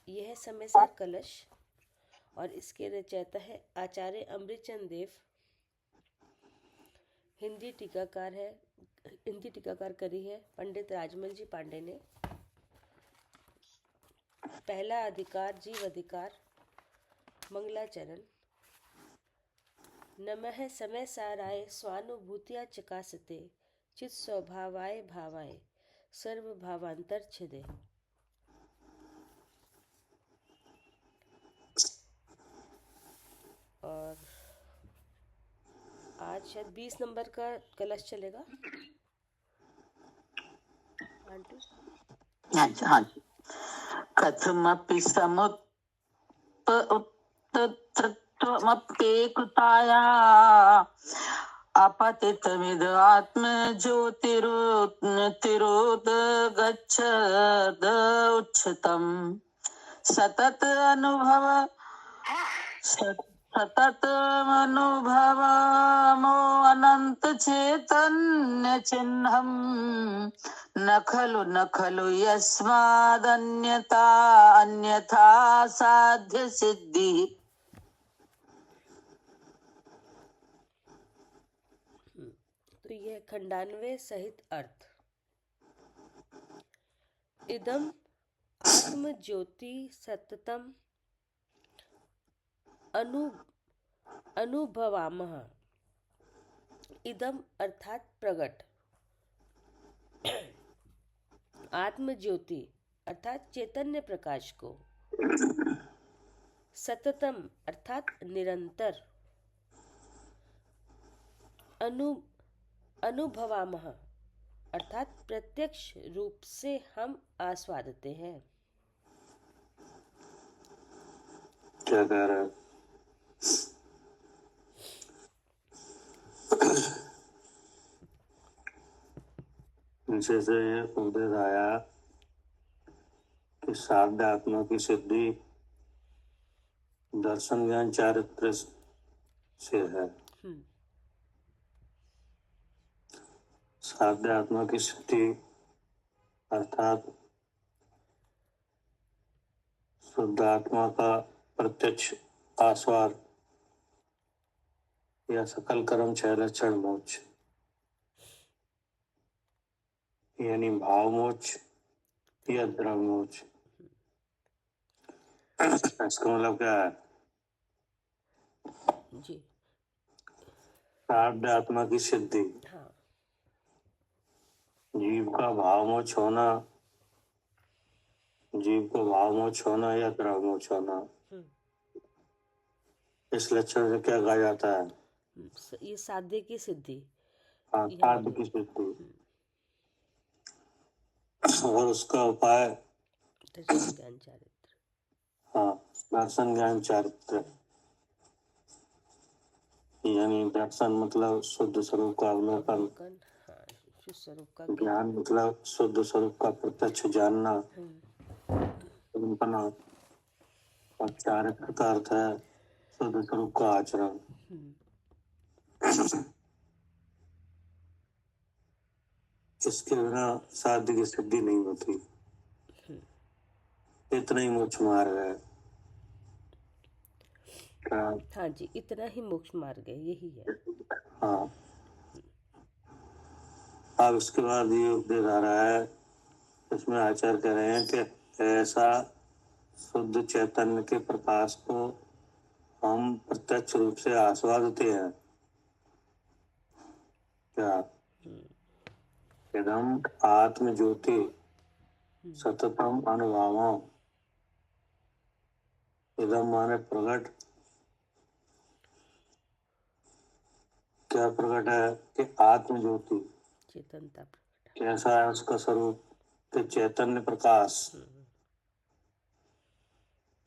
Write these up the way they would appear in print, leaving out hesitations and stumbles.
यह समयसार कलश और इसके रचयिता है आचार्य अमृतचंद देव। हिंदी टीकाकार करी है पंडित राजमल जी पांडे ने। पहला अधिकार जीव अधिकार मंगलाचरण। नमः समय साराय स्वानुभूतिया चकासते चित स्वभावाय भावाय सर्व भावांतर छिदे। और आज शायद 20 नंबर का कलश चलेगा आंटी। हाँ जी। कथमपि समुत्तमप्येकृताया अपतितमिद आत्मज्योतिरुद्गच्छद उच्चतम सतत अनुभवमो अनंत चैतन्य चिन्हम न खलु यस्मादन्यथा साध्य सिद्धि। तो यह खंडान्वय सहित अर्थ। इदम आत्म ज्योति सततम अनुभवामः। इदम अर्थात प्रगट, आत्म ज्योति अर्थात चैतन्य प्रकाश को, सततम अर्थात निरंतर, अनुभवामः अर्थात प्रत्यक्ष रूप से हम आस्वादते हैं। क्या कह रहा है? नीचे से उपदेश आया कि साध्य आत्मा की सिद्धि दर्शन ज्ञान चारित्र से है। साध्य आत्मा की सिद्धि अर्थात शुद्ध आत्मा का प्रत्यक्ष आस्वाद या सकल कर्म क्षय लक्षण मोक्ष यानी भाव मोक्ष या द्रव्य मोक्ष। इसका मतलब क्या है? जी, साध्य आत्मा की सिद्धि, हाँ, जीव का भाव मोक्ष होना, जीव को भाव मोक्ष होना या द्रव्य मोक्ष होना, इस लक्षण से क्या कहा जाता है? ये साध्य की सिद्धि। हाँ, साध्य की सिद्धि। और उसका उपाय दर्शन ज्ञान चारित्र। हाँ, दर्शन ज्ञान चारित्र यानी दर्शन मतलब शुद्ध स्वरूप का अवलोकन, हाँ, शुद्ध स्वरूप का ज्ञान मतलब शुद्ध स्वरूप का प्रत्यक्ष जानना, और चारित्र का अर्थ है शुद्ध स्वरूप का आचरण। इसके बिना साध्य की सिद्धि नहीं होती। इतना ही मोक्ष मार्ग है। हाँ जी, इतना ही मोक्ष मार्ग है, यही है। हाँ, अब इसके बाद ये उपदेश आ रहा है, इसमें आचार्य कह रहे हैं कि ऐसा शुद्ध चैतन्य के प्रकाश को हम प्रत्यक्ष रूप से आस्वादते हैं। क्या? इदम आत्म ज्योति सततम अनुभवम। इदम माने प्रकट। क्या प्रकट है? कि आत्म ज्योति चेतनता प्रकट। कैसा है उसका स्वरूप? कि चैतन्य प्रकाश,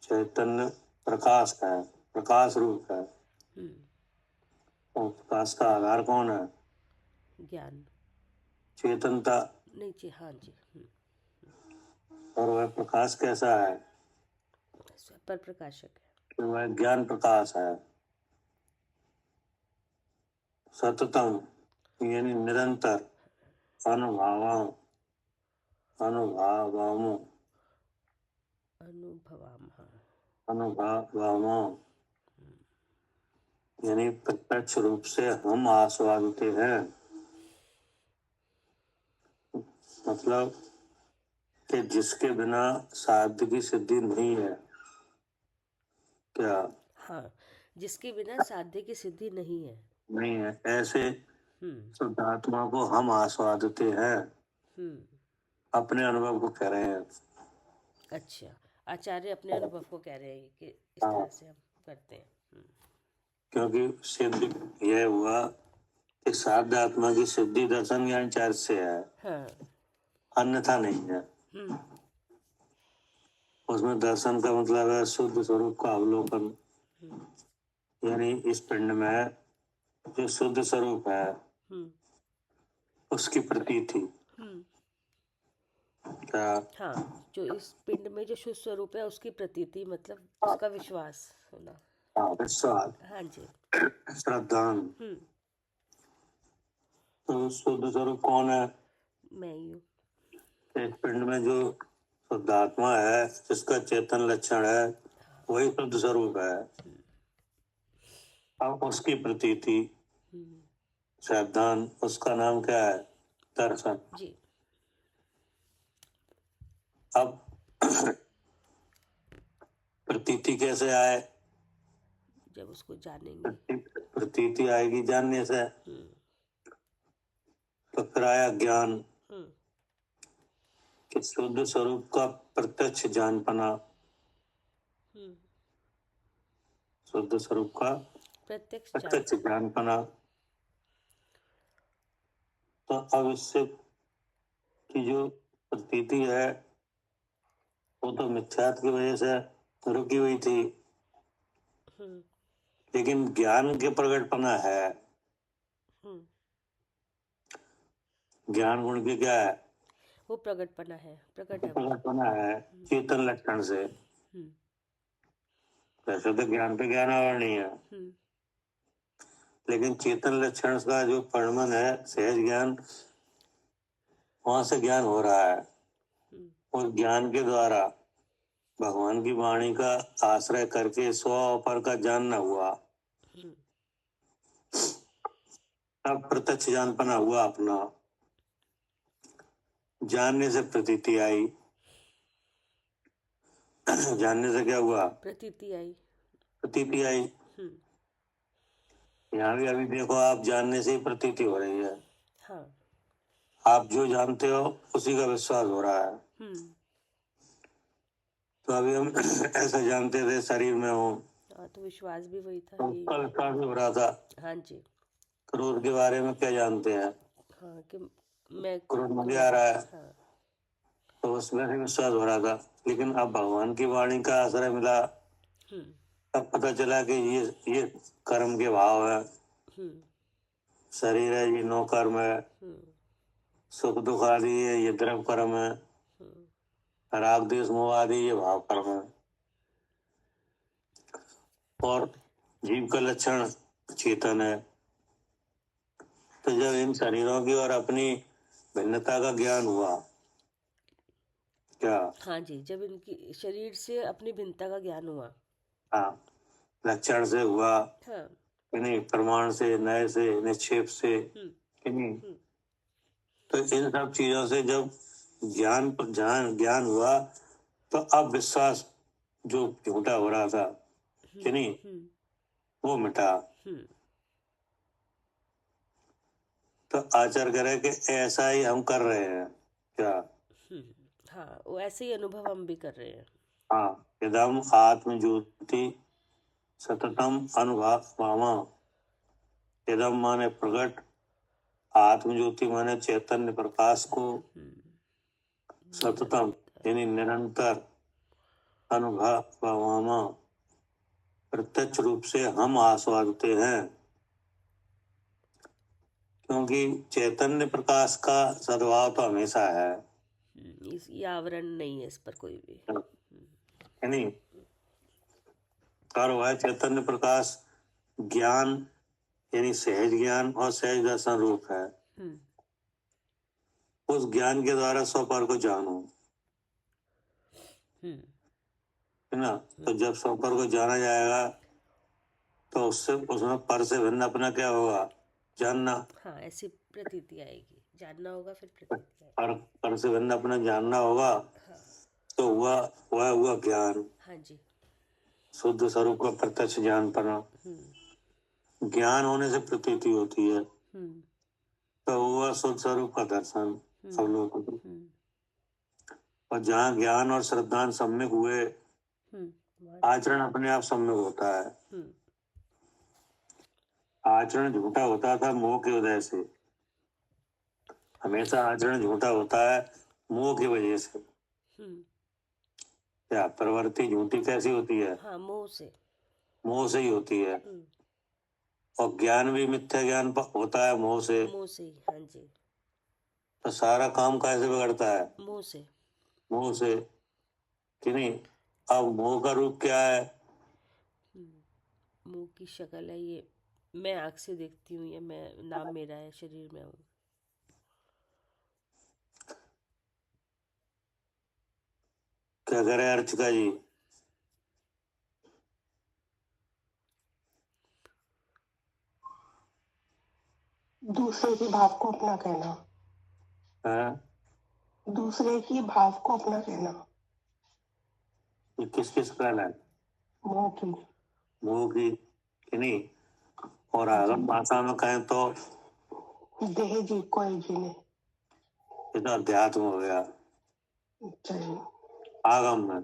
चैतन्य प्रकाश का है, प्रकाश रूप है। और प्रकाश का आधार कौन है? ज्ञान, चेतनता। नहीं जी, हाँ जी। और वह प्रकाश कैसा है? पर प्रकाशक है। कि वह ज्ञान प्रकाश है। सततम यानी निरंतर, अनुभावम अनुभवामः। अनुभवामो, यानी प्रत्यक्ष रूप से हम आस्वादते हैं। मतलब कि जिसके बिना साध्य की सिद्धि नहीं है। क्या? हाँ, जिसके बिना साध्य की सिद्धि नहीं है। नहीं है, ऐसे हम्म शुद्धात्मा को हम आस्वादते हैं। हम्म अपने अनुभव को कह रहे हैं। अच्छा, आचार्य अपने अनुभव को कह रहे हैं कि इस हाँ, तरह से हम करते हैं। क्योंकि सिद्ध यह हुआ कि साध्य आत्मा की सिद्धि दर्शन ज्ञान चार्य से है, हाँ। अन्यथा नहीं है। हम्म उसमें दर्शन का मतलब है शुद्ध स्वरूप का अवलोकन, हम्म यानी इस पिंड में जो शुद्ध स्वरूप है हम्म उसकी प्रतीति। हम्म क्या? हाँ, जो इस पिंड में जो शुद्ध स्वरूप है उसकी प्रतीति, मतलब उसका विश्वास होना। हाँ, विश्वास, हाँ जी। श्रद्धान। हम्म तो शुद्ध स्वरूप कौन है? मैं ही हूँ। इस पिंड में जो शुद्धात्मा है, जिसका चेतन लक्षण है, वही शुद्ध स्वरूप है। अब उसकी प्रतीति, हम्म श्रद्धान, उसका नाम क्या है? दर्शन। जी। अब प्रतीति कैसे आए? जब उसको जानेंगे। प्रतीति आएगी जानने से। हम्म तो फिर आया ज्ञान, हम्म कि शुद्ध स्वरूप का प्रत्यक्ष जान पाना। हम्म शुद्ध स्वरूप का प्रत्यक्ष जान प्रत्यक्ष ज्ञान पाना। तो अब इससे की जो प्रतीति है वो तो मिथ्यात्व की वजह से रुकी हुई थी, हम्म लेकिन ज्ञान के प्रकटपना है। हम्म ज्ञान गुण की क्या है? वो प्रकटपना है, प्रकट है वो। प्रकटपना है चेतन लक्षण से। हम्म वैसे तो ज्ञान पे ज्ञान और नहीं है, हम्म लेकिन चेतन लक्षण का जो परिणमन है सहज ज्ञान, वहां से ज्ञान हो रहा है। हम्म उस ज्ञान के द्वारा भगवान की वाणी का आश्रय करके स्व अपर का जानना हुआ। हम्म अब प्रत्यक्ष जानपना हुआ अपना। जानने से प्रतीति आई। जानने से क्या हुआ? प्रतीति आई। प्रतीति आई। हम्म यहाँ भी अभी देखो, आप जानने से ही प्रतीति हो रही है। हाँ। आप जो जानते हो उसी का विश्वास हो रहा है। हम्म तो अभी हम ऐसा जानते थे शरीर में हो, हाँ, तो विश्वास भी वही था, तो यही उसका है। विश्वास भी हो रहा था। हाँ जी। क्रोध के बारे में क्या जानते हैं? हाँ, कि मैं क्रोध मुझे आ क्रोधित। रहा है, हाँ। तो उसमें भी विश्वास हो रहा था। लेकिन अब भगवान की वाणी का आश्रय मिला, हम्म तब पता चला कि ये कर्म के भाव है। हम्म शरीर है ये नौ कर्म है, हम्म सुख दुख आदि है ये द्रव्य कर्म है, हम्म राग द्वेष मोह आदि ये भाव कर्म है, और जीव का लक्षण चेतन है। तो जब इन शरीरों की और अपनी भिन्नता का ज्ञान हुआ, क्या? हाँ जी, जब इनकी शरीर से अपनी भिन्नता का ज्ञान हुआ। हाँ, लक्षण से हुआ हाँ। कि नहीं, प्रमाण से, नय से, निक्षेप से, हम्म कि नहीं। हम्म तो इन सब चीजों से जब ज्ञान हुआ, तो अब विश्वास जो झूठा हो रहा था, कि नहीं, हम्म वो मिटा। हम्म तो आचार्य कह रहे कि ऐसा ही हम कर रहे हैं। क्या? हाँ, वो ऐसे ही अनुभव हम भी कर रहे हैं। हाँ, इदम आत्म ज्योति सततम अनुभवामा। इदम माने प्रकट, आत्म ज्योति माने चैतन्य प्रकाश को, सततम यानी निरंतर, अनुभवामा प्रत्यक्ष रूप से हम आस्वादते हैं। क्योंकि चैतन्य प्रकाश का सद्भाव तो हमेशा है, ये आवरण नहीं है इस पर कोई भी। है नहीं। कार्य है चैतन्य प्रकाश, ज्ञान यानी सहज ज्ञान और सहज दर्शन रूप है। हम्म उस ज्ञान के द्वारा स्वपर को जानो। हम्म है ना। तो जब सोपर को जाना जाएगा तो उससे उसमें पर से भिन्न अपना क्या होगा, जानना। हाँ, ऐसी प्रतीति आएगी, जानना होगा फिर प्रतीति आएगी। पर से भिन्न अपना जानना होगा, हाँ तो वह हुआ ज्ञान, हाँ जी। शुद्ध स्वरूप का प्रत्यक्ष ज्ञान पाना। ज्ञान होने से प्रतीति होती है, तो वह शुद्ध स्वरूप का दर्शन सब लोगों को। और जहाँ ज्ञान और श्रद्धान सम्यक हुए, आचरण अपने आप सम्यक होता है। आचरण झूठा होता था मोह की वजह से, हमेशा आचरण झूठा होता है मोह की वजह से। क्या प्रवृत्ति झूठी कैसी होती है? हाँ, मोह से ही होती है। और ज्ञान भी मिथ्या ज्ञान होता है मोह से। हाँ जी। तो सारा काम कैसे बिगड़ता है? मोह से कि नहीं। अब मोह का रूप क्या है? मुंह की शक्ल है ये, मैं आँख से देखती हूँ, ये मैं, नाम मेरा है, शरीर में हूँ। क्या करे अर्चिका जी? दूसरे के भाव को अपना कहना। दूसरे की भाव को अपना कहना। ये किस किस कहना है? मोह की कि नहीं। और आगम भाषा में कहें तो देह जी कोई जी ने, ये तो अध्यात्म हो गया। आगम में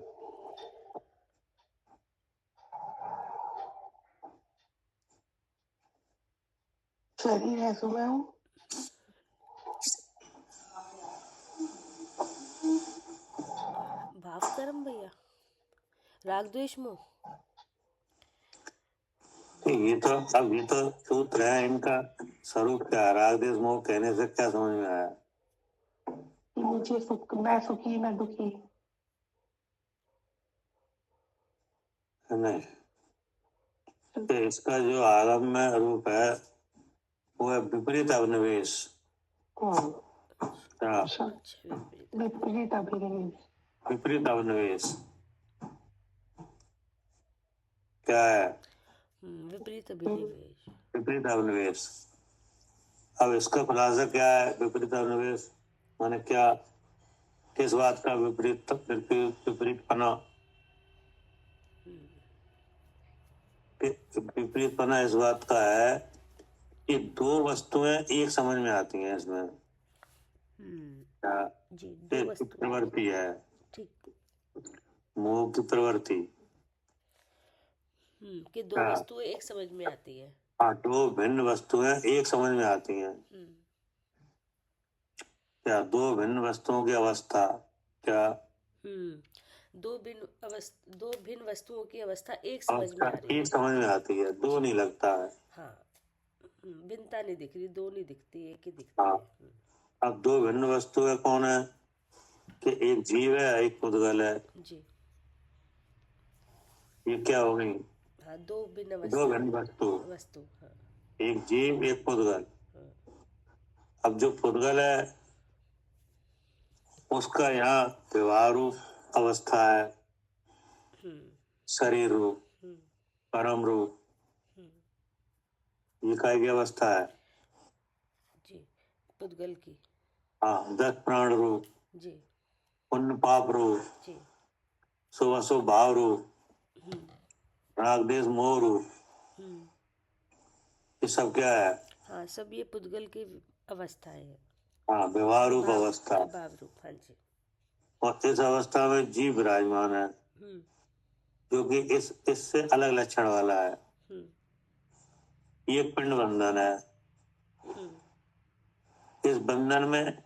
शरीर है सो मैं हूँ। भाव कर्म भैया, राग द्वेष मोह। ये तो सूत्र है, इनका स्वरूप क्या है? राग द्वेष मोह कहने से क्या समझ में आया? मुझे सुख, मैं सुखी मैं दुखी। नहीं, तो इसका जो आगम में रूप है वो है विपरीत अभिनिवेश। विपरीत अभिनिवेश। विपरीत अभिनिवेश क्या है? विपरीत अभिनिवेश। विपरीत अभिनिवेश। अब इसका खुलासा क्या है? विपरीत अभिनिवेश माने क्या, किस बात का विपरीत विपरीतपना? विपरीतपना इस बात का है कि दो वस्तुएं एक समझ में आती हैं इसमें। प्रवृत्ति है, मोह की प्रवृत्ति कि दो वस्तुएं एक समझ में आती है। हाँ, दो भिन्न वस्तुएं एक समझ में आती हैं। क्या दो भिन्न वस्तुओं की अवस्था क्या? दो भिन्न वस्तुओं की अवस्था एक समझ में आ रही है। एक समझ में आती है, दो नहीं लगता है। हाँ, भिन्नता नहीं दिख रही, दो नहीं दिखती, एक ही दिखती हाँ। है। अब दो भिन्न वस्तुएं कौन है? कि एक जीव है, एक पुद्गल है जी। ये क्या हो गई? हाँ, दो भिन्न वस्तु। हाँ। एक जीव एक पुद्गल। अब जो पुद्गल है उसका यहाँ व्यवहार रूप अवस्था है, शरीर रूप, परम रूप, ये काय की अवस्था है? जी, पुद्गल की। हाँ, 10 प्राण रूप जी। पुण्य पाप रूप जी। शुभ अशुभ भाव रूप राग द्वेष मोह रूप, ये सब क्या है? हाँ, सब ये पुद्गल की अवस्था है। हाँ, व्यवहार रूप अवस्था। भाव रूप, हाँ जी। और इस अवस्था में जीव विराजमान है जो कि इससे अलग लक्षण वाला है। ये पिंड बंधन है। इस बंधन में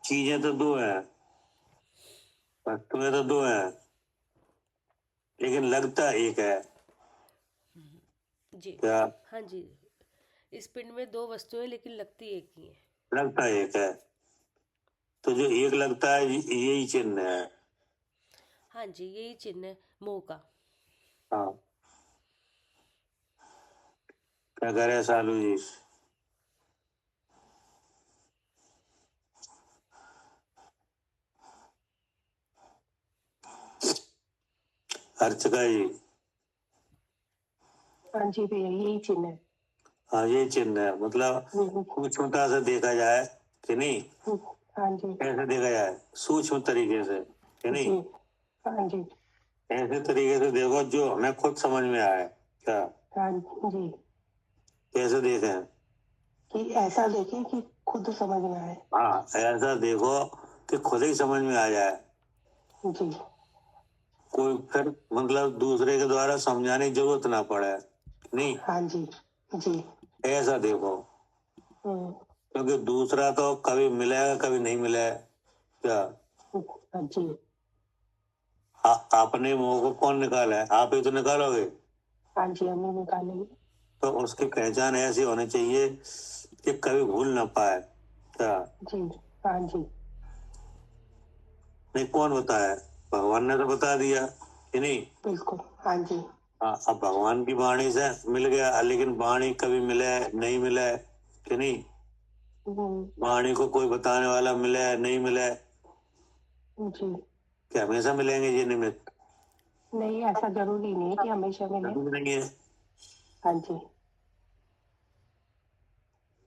चीजें तो दो हैं, वस्तुएं तो दो हैं, लेकिन लगता एक है। जी। क्या? हाँ जी, इस पिंड में दो वस्तुएं लेकिन लगती एक ही है। लगता एक है, तो जो एक लगता है यही चिन्ह है। हाँ जी, यही चिन्ह है मोह का। हाँ, क्या करे सालू जी? अर्चका जी। हाँ जी भैया, यही चिन्ह है। हाँ, ये चिन्ह है, मतलब सूक्ष्मता से देखा जाए कि नहीं, हाँ जी ऐसे देखा जाए सूक्ष्म तरीके से कि नहीं, जी। हाँ जी ऐसे तरीके से देखो जो हमें खुद समझ में आए। क्या? हाँ जी, कैसे देखें? कि ऐसा देखें कि खुद समझ में आए। हाँ, ऐसा देखो कि खुद ही समझ में आ जाए, जी कोई फिर मतलब दूसरे के द्वारा समझाने की जरूरत ना पड़े, नहीं, हाँ जी जी। ऐसा देखो, हम्म, क्योंकि दूसरा तो कभी मिलेगा कभी नहीं मिलेगा। क्या? हाँ जी अपने मुंह को कौन निकाला है? आप ही तो निकालोगे। हाँ जी, हमने निकालेंगे। तो उसकी पहचान ऐसी होनी चाहिए कि कभी भूल ना पाए। क्या? जी हाँ जी नहीं, कौन बताया? भगवान ने तो बता दिया कि नहीं। बिल्कुल। हाँ जी हाँ, अब भगवान की वाणी से मिल गया, लेकिन वाणी कभी मिले नहीं मिले कि नहीं, वाणी को कोई बताने वाला मिले नहीं मिले, जी। कि हमेशा मिलेंगे ये निमित्त? नहीं, ऐसा जरूरी नहीं है कि हमेशा मिले। जरूरी नहीं है, हाँ जी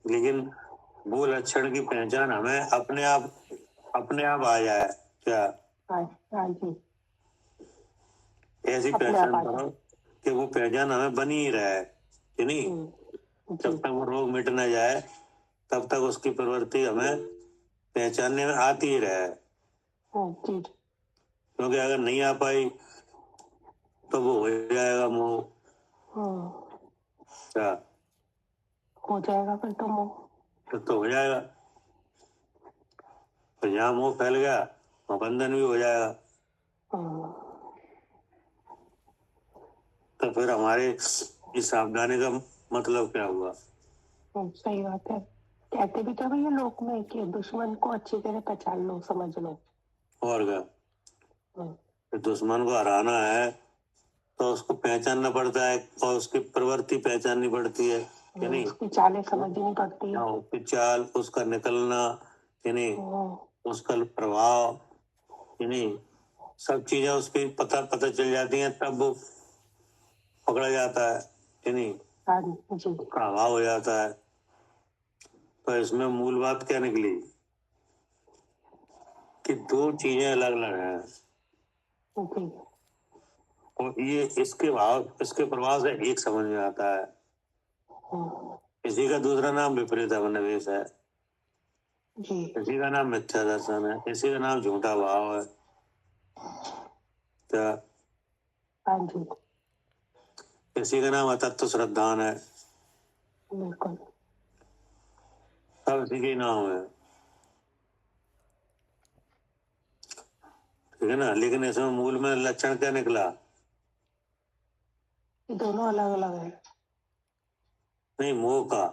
लेकिन वो लक्षण की पहचान हमें अपने आप आ जाए। क्या? हाँ हाँ जी, ऐसी अपने आप पहचान आ करो जाए। कि वो पहचान हमें बनी ही रहे कि नहीं, जी जब तक वो रोग मिट न जाए तब तक उसकी प्रवृत्ति हमें पहचानने में आती ही रहे, जी क्योंकि अगर नहीं आ पाई तो वो हो जाएगा मोह। क्या? हो जाएगा फिर तो मोह। तो हो जाएगा, तो जहाँ मोह फैल गया वहाँ बंधन भी हो जाएगा। तो फिर हमारे इस सावधानी का मतलब क्या हुआ? सही बात है। कहते भी तो भैया लोक में कि दुश्मन को अच्छी तरह पहचान लो, समझ लो। और क्या? हम्म, तो दुश्मन को हराना है तो उसको पहचानना पड़ता है और उसकी प्रवृत्ति पहचाननी पड़ती है कि नहीं, उसकी चालें समझनी पड़ती है। हाँ, उसकी चाल, उसका निकलना कि नहीं, हम्म, उसका प्रभाव कि नहीं, सब चीजें उसकी पता पता चल जाती हैं, तब वो पकड़ा जाता है कि नहीं, हाँ जी उसका अभाव हो जाता है। तो इसमें मूल बात क्या निकली कि दो चीजें अलग अलग हैं, जी और ये इसके प्रभाव से एक समझ में आता है। हम्म, इसी का दूसरा नाम विपरीत अभिनिवेश है, जी इसी का नाम मिथ्या दर्शन है, इसी का नाम झूठा भाव है। क्या? हाँ जी इसी का नाम अतत्व श्रद्धान है। बिल्कुल। सब इसी के नाम है, ठीक है ना। लेकिन इसमें मूल में लक्षण क्या निकला? ये दोनों अलग अलग है। नहीं, मोह का।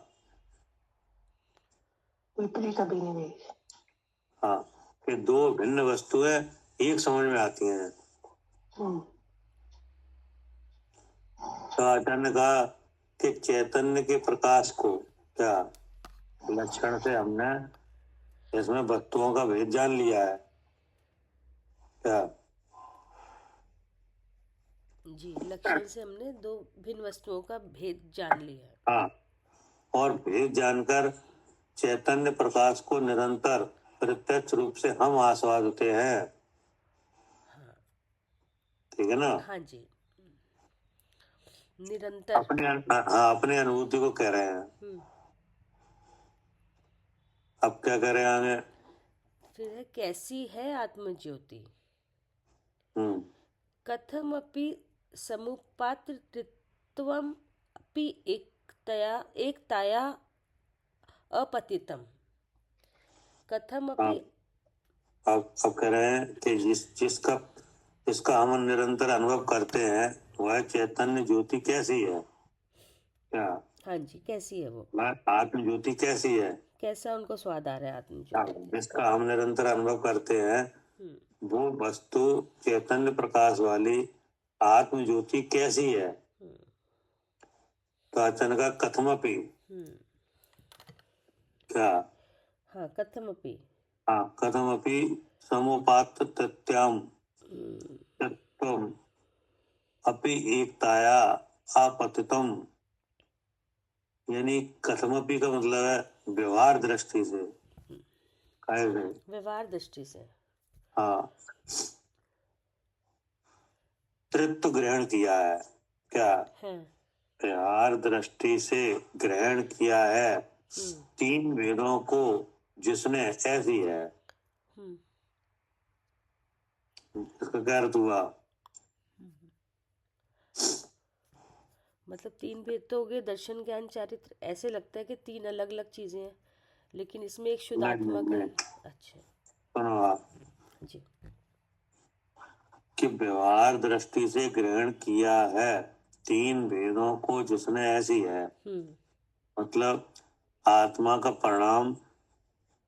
विपरीत अभिनिवेश। हाँ, कि दो भिन्न वस्तुएं एक समझ में आती हैं। हम्म, तो आचार्य ने कहा कि चैतन्य के प्रकाश को क्या लक्षण से हमने इसमें वस्तुओं का भेद जान लिया है। क्या? जी, लक्षण से हमने दो भिन्न वस्तुओं का भेद जान लिया है। हाँ, और भेद जानकर चैतन्य प्रकाश को निरंतर प्रत्यक्ष रूप से हम आस्वादते हैं। हाँ ठीक है ना। हाँ जी, निरंतर। अपने अनुभूति को कह रहे हैं। हम्म, अब क्या कह रहे हैं आगे? फिर है कैसी है आत्मज्योति, हम्म कथमपि समुपात्तृत्वम् अपि एकताया अपतितम्। कथमपि। अब कह रहे हैं कि जिसका हम निरंतर अनुभव करते हैं वह चैतन्य ज्योति कैसी है। क्या? हाँ जी, कैसी है वो, वह आत्म ज्योति कैसी है, कैसा उनको स्वाद आ रहा है आत्मज्योति में। जिसका हम निरंतर अनुभव करते हैं हम्म वो वस्तु चैतन्य प्रकाश वाली आत्म ज्योति कैसी है। हम्म तो अचानक कथमपि। हम्म क्या? हाँ, कथमपि। हाँ, कथमपि समुपात्त तथ्यम हम्म तत्वम अपि एकताया आपतितम, यानी कथमपि का मतलब है व्यवहार दृष्टि से, कैसे, व्यवहार दृष्टि से। हाँ, तृत्व ग्रहण किया है, क्या हाँ। व्यवहार दृष्टि से ग्रहण किया है हम्म। 3 वेदों को जिसने ऐसी है। हम्म। इसका क्या अर्थ हुआ? मतलब 3 भेद तो हो गए, दर्शन ज्ञान चारित्र। ऐसे लगता है कि 3 अलग अलग चीजें हैं, लेकिन इसमें एक शुद्ध आत्मा का नहीं, ही। अच्छा सुनो आप, जी। कि व्यवहार दृष्टि से ग्रहण किया है 3 वेदों को जिसने ऐसी है, मतलब आत्मा का परिणाम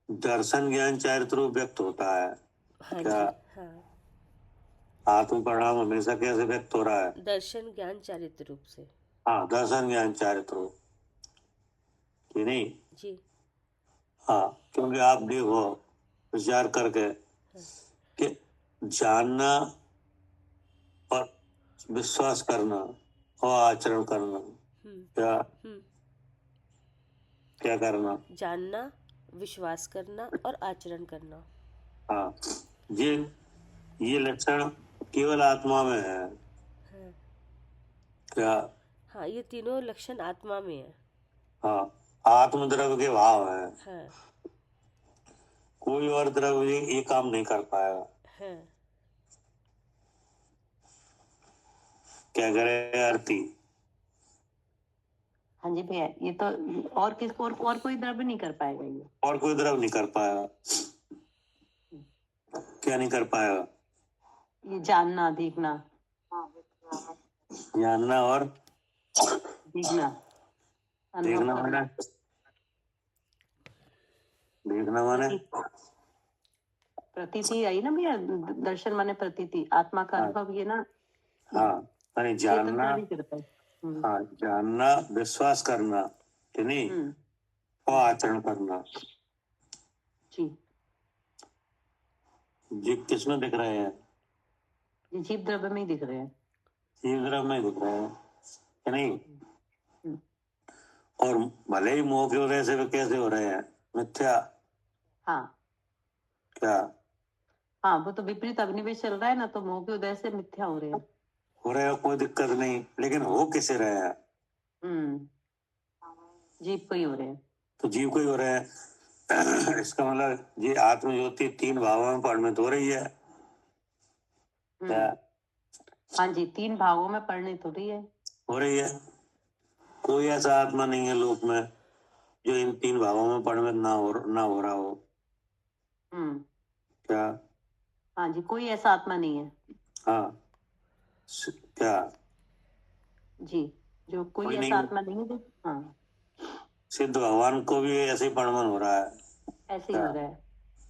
दर्शन ज्ञान चारित्र रूप व्यक्त होता है। हाँ क्या जी। हाँ, आत्म परिणाम हमेशा कैसे व्यक्त हो रहा है? दर्शन ज्ञान चारित्र रूप से। हाँ, दर्शन ज्ञान चारित्र रूप, कि नहीं? जी। हाँ, क्योंकि आप देखो विचार करके हाँ। कि जानना और विश्वास करना और आचरण करना, क्या हम्म। क्या करना? जानना, विश्वास करना और आचरण करना। हाँ, ये लक्षण केवल आत्मा में है। हाँ। क्या? हाँ, ये तीनों लक्षण आत्मा में है। हाँ, आत्मद्रव्य के भाव है। हाँ। कोई और द्रव्य ये काम नहीं कर पाएगा। हाँ। क्या करे आरती? हाँ जी भैया, ये तो और किसको और कोई द्रव्य नहीं कर पाएगा ये। और कोई द्रव्य नहीं कर पाएगा। क्या नहीं कर पाएगा? ये जानना, देखना, जानना और देखना, अनुभव देखना करना। माने, देखना माने प्रतीति आई ना भैया, दर्शन माने प्रतीति, आत्मा का अनुभव ये ना। हाँ, यानी चेतन जानना, नहीं करता है। हाँ, जानना, विश्वास करना, कि नहीं, और आचरण करना। जी। ये किसमें दिख रहे हैं? ये जीव द्रव्य में ही दिख रहे हैं। जीव द्रव्य में दिख रहे हैं, कि नहीं? और भले ही मोह के उदय से वे कैसे हो रहे हैं? मिथ्या। हाँ। क्या हाँ, वो तो विपरीत अभिनिवेश चल रहा है ना, तो मोह के उदय से मिथ्या हो रहे हैं। हो रहे हो, कोई दिक्कत नहीं, लेकिन हो किसे रहे हैं? जीव को ही हो रहे हैं। तो जीव को ही हो रहे हैं। इसका मतलब ये आत्मज्योति 3 भावों में परिणत हो रही है। क्या हाँ जी, 3 भावों में परिणत हो रही है। हो रही है? कोई ऐसा आत्मा नहीं है लोक में जो इन 3 भावों में परिणत ना हो रहा हो। क्या? हाँ जी, कोई ऐसा आत्मा नहीं है। हाँ, क्या जी, जो कोई कोई ऐसा नहीं? आत्मा नहीं है जो। हाँ, सिद्ध भगवान को भी ऐसे ही परिणत हो रहा है। ऐसे ही हो रहा है,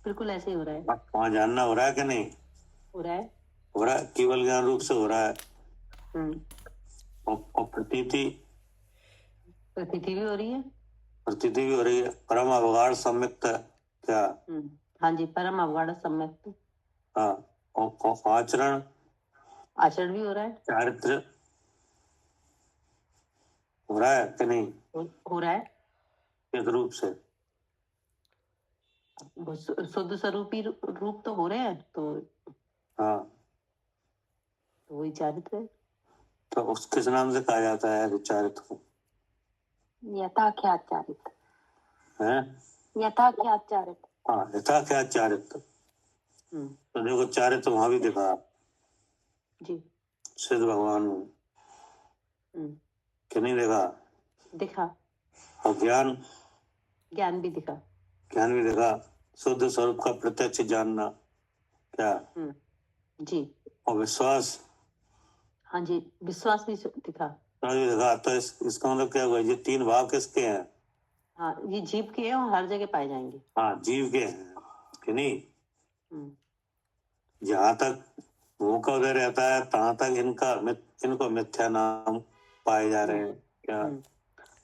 बिल्कुल ऐसे ही हो रहा है। वहाँ जानना हो रहा है कि नहीं? हो रहा है। हो रहा है, केवल ज्ञान रूप से हो रहा है। और प्रतीति प्रतीति भी हो रही है। प्रतीति भी हो रही है। परम अवगाढ़ सम्यक्त, क्या? हाँ जी, परम अवगाढ़ सम्यक्त। हाँ, और आचरण आचरण भी हो रहा है। चारित्र हो रहा है कि नहीं? हो रहा है। किस रूप से? वो शुद्ध स्वरूपी रूप तो हो रहे हैं, तो हाँ, वही चारित्र है। तो उस किस नाम से कहा जाता है चारित्र को? यथाख्यात चारित्र है। यथाख्यात चारित्र। हाँ, यथा क्या चारित्र। तो देखो चारित्र वहां भी दिखा जी। सिद्ध भगवान में, कि नहीं देखा? दिखा। और ज्ञान ज्ञान भी दिखा। ज्ञान भी देखा, शुद्ध स्वरूप का प्रत्यक्ष जानना। क्या? जी। और विश्वास। हाँ जी, विश्वास भी दिखा। भी देखा। तो इसका मतलब क्या हुआ? ये 3 भाव किसके हैं? हाँ, ये जीव के हैं और हर जगह पाए जाएंगे। हाँ, जीव के हैं, कि नहीं? जहां तक मोह का उदय रहता है तहां तक इनको मिथ्या नाम पाए जा रहे हैं। क्या?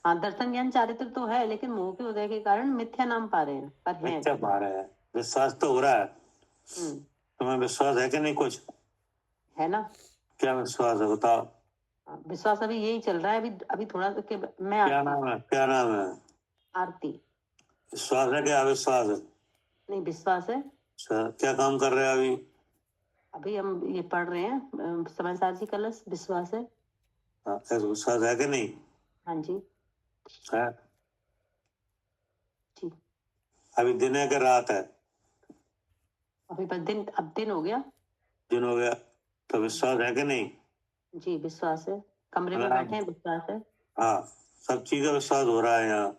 हाँ, दर्शन ज्ञान चारित्र तो है, लेकिन मोह के उदय के कारण मिथ्या नाम पा रहे हैं, पर है। मिथ्या पा रहे हैं। विश्वास तो हो रहा है। तुम्हें विश्वास है कि नहीं कुछ? है ना। क्या विश्वास है बताओ? विश्वास अभी यही चल रहा है, अभी अभी थोड़ा सा कि मैं क्या आरती नाम है, क्या नाम है? आरती विश्वास है क्या अविश्वास है? नहीं, विश्वास है। अच्छा, क्या काम कर रहे हैं अभी? अभी हम ये पढ़ रहे हैं समय सारची कलश, विश्वास है। हाँ, ऐसा विश्वास है कि नहीं हाँ जी। है? जी, अभी दिन है कि रात है? अभी बस दिन, अब दिन हो गया। दिन हो गया, तो विश्वास है कि नहीं? जी, विश्वास है। कमरे में अगर बैठे हैं, आप, विश्वास है। हाँ, सब चीज का विश्वास हो रहा है यहाँ,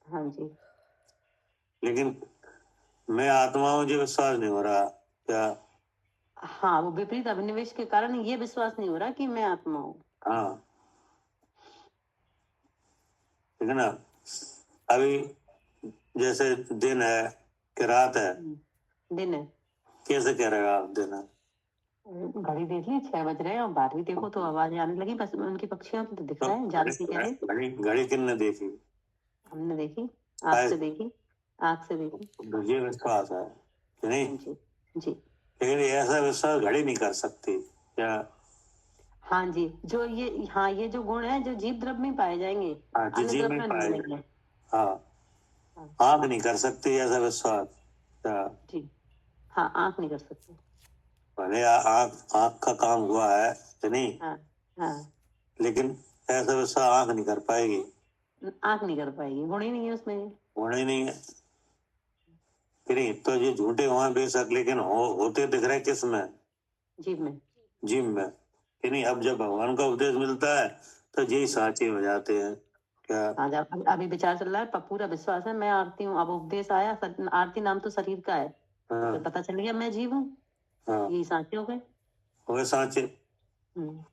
हाँ जी। लेकिन मैं आत्मा हूँ, मुझे विश्वास नहीं हो रहा। क्या? हाँ, वो विपरीत अभिनिवेश के कारण ये विश्वास नहीं हो रहा कि मैं आत्मा हूँ। हाँ, ठीक है ना? अभी जैसे दिन है कि रात है, दिन है। कैसे कह रहे हो आप दिन है? घड़ी देख ली, 6 बज रहे हैं, और बाहर भी देखो तो आवाज आने लगी, बस उनकी पक्षियों की तो दिख तो रहा है, ज्यादा से कह रहे। घड़ी घड़ी किसने देखी? हमने देखी, आँख से देखी, आँख से देखी। मुझे विश्वास है कि नहीं, हाँ जी। जी। लेकिन ऐसा विश्वास घड़ी नहीं कर सकती क्या? हाँ जी, जो ये, हाँ, ये जो गुण है जो जीव द्रव्य में पाए जाएंगे, हाँ, अन्य जी द्रव्य में में पाए नहीं मिलेंगे। हाँ, आंख नहीं कर सकती ऐसा विश्वास क्या? जी, हाँ, आँख नहीं कर सकते। भले आंख आंख का काम हुआ है कि नहीं, हाँ। हाँ, लेकिन ऐसा विश्वास आंख नहीं कर पाएगी, आँख नहीं कर पाएगी, गुण ही नहीं है उसमें। होना ही नहीं है कि नहीं? तो ये झूठे हुए बेशक, लेकिन होते दिख रहे किस में? जीव में। जीव में कि नहीं? अब जब भगवान का उपदेश मिलता है तो यही साचे हो जाते हैं क्या? हाँ, जब अभी विचार चल रहा है, पूरा विश्वास है मैं आरती हूँ, अब उपदेश आया, आरती नाम तो शरीर का है, हाँ, फिर पता चल गया मैं जीव हूँ, हाँ, यही साँचे हो गए। वो साचे। हम्म।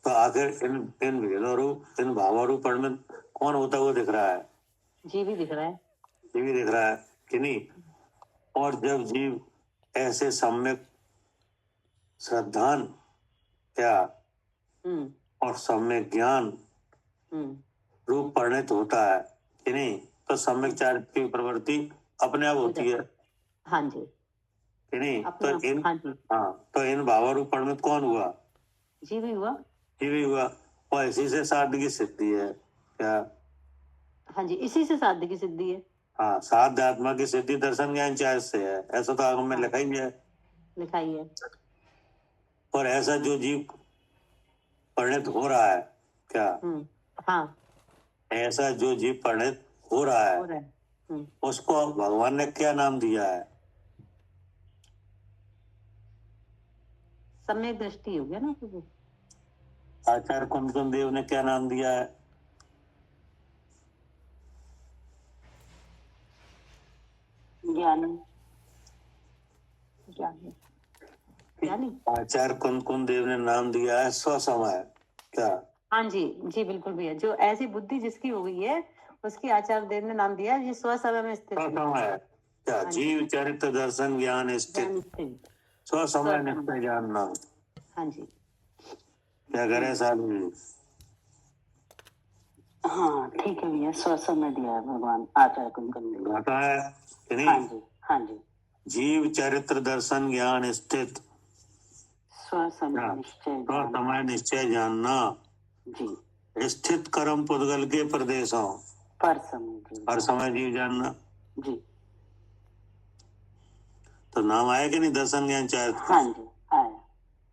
तो आखिर इन इन भेदों रूप, इन भावों रूप में कौन होता हुआ दिख रहा है? जीव ही दिख रहा है। ये भी दिख रहा है कि नहीं? और जब जीव ऐसे सम्यक श्रद्धान क्या हम्म। और सम्यक ज्ञान हम्म। रूप परिणत होता है कि नहीं, तो सम्यक चारित्र की प्रवृत्ति अपने आप हो होती है जाता। हाँ जी, कि नहीं? अपने तो आप। इन, हाँ जी, हाँ, तो इन भावारूप परिणत कौन हुआ? जीव ही हुआ। जीव ही हुआ, और इसी से साध्य की सिद्धि है क्या? हाँ जी, इसी से साध्य की सिद्धि है। हाँ, साध्य आत्मा की सिद्धि दर्शन ज्ञान चार्ज से है, ऐसा तो आगम में हाँ। लिखा ही है। लिखा ही है। और ऐसा जो जीव परिणत हो रहा है क्या, हाँ, ऐसा जो जीव परिणत हो रहा हो है, रहा है। उसको भगवान ने क्या नाम दिया है? सम्यक दृष्टि हो गया ना। आचार्य कुंदन देव ने क्या नाम दिया है? ज्ञानी। ज्ञानी। ज्ञानी। आचार्य कुंदन देव ने नाम दिया है स्वसमय क्या? हाँ जी, जी बिल्कुल भैया, जो ऐसी बुद्धि जिसकी हो गई है उसकी आचार्य देव ने नाम दिया है, ये स्वसमय में स्थित है। स्वसमय क्या? हाँ जी। जीव चरित्र दर्शन ज्ञान स्थित ज्ञान स्थित। स्वसमय स्वसमय। नित्य जानना। हाँ जी। क्या करे साधु जी? हाँ ठीक है भैया, स्वसमय दिया है भगवान आचार्य कुंदन देव। आता है कि हाँ नहीं? जी। हाँ जी। जीव चरित्र दर्शन ज्ञान स्थित स्वसमय निश्चय ज्ञान। स्वसमय निश्चय जानना। जी। स्थित कर्म पुद्गल के प्रदेशों पर समय जीव। हर समय जीव जानना। जी। तो नाम आया कि नहीं दर्शन ज्ञान चारित्र? हाँ जी, आया।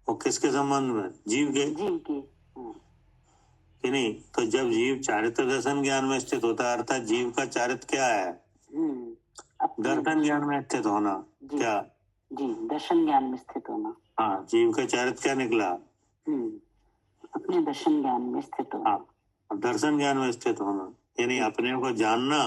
वो किसके संबंध में? जीव के जीव के। कि नहीं? तो जब जीव चारित्र दर्शन ज्ञान में स्थित होता है, अर्थात जीव का चारित्र क्या है? दर्शन ज्ञान में स्थित होना। क्या? जी, दर्शन ज्ञान में स्थित होना। हाँ, जीव का चारित्र क्या निकला? अपने दर्शन ज्ञान में स्थित होना। हाँ, दर्शन ज्ञान में स्थित होना यानी अपने को जानना,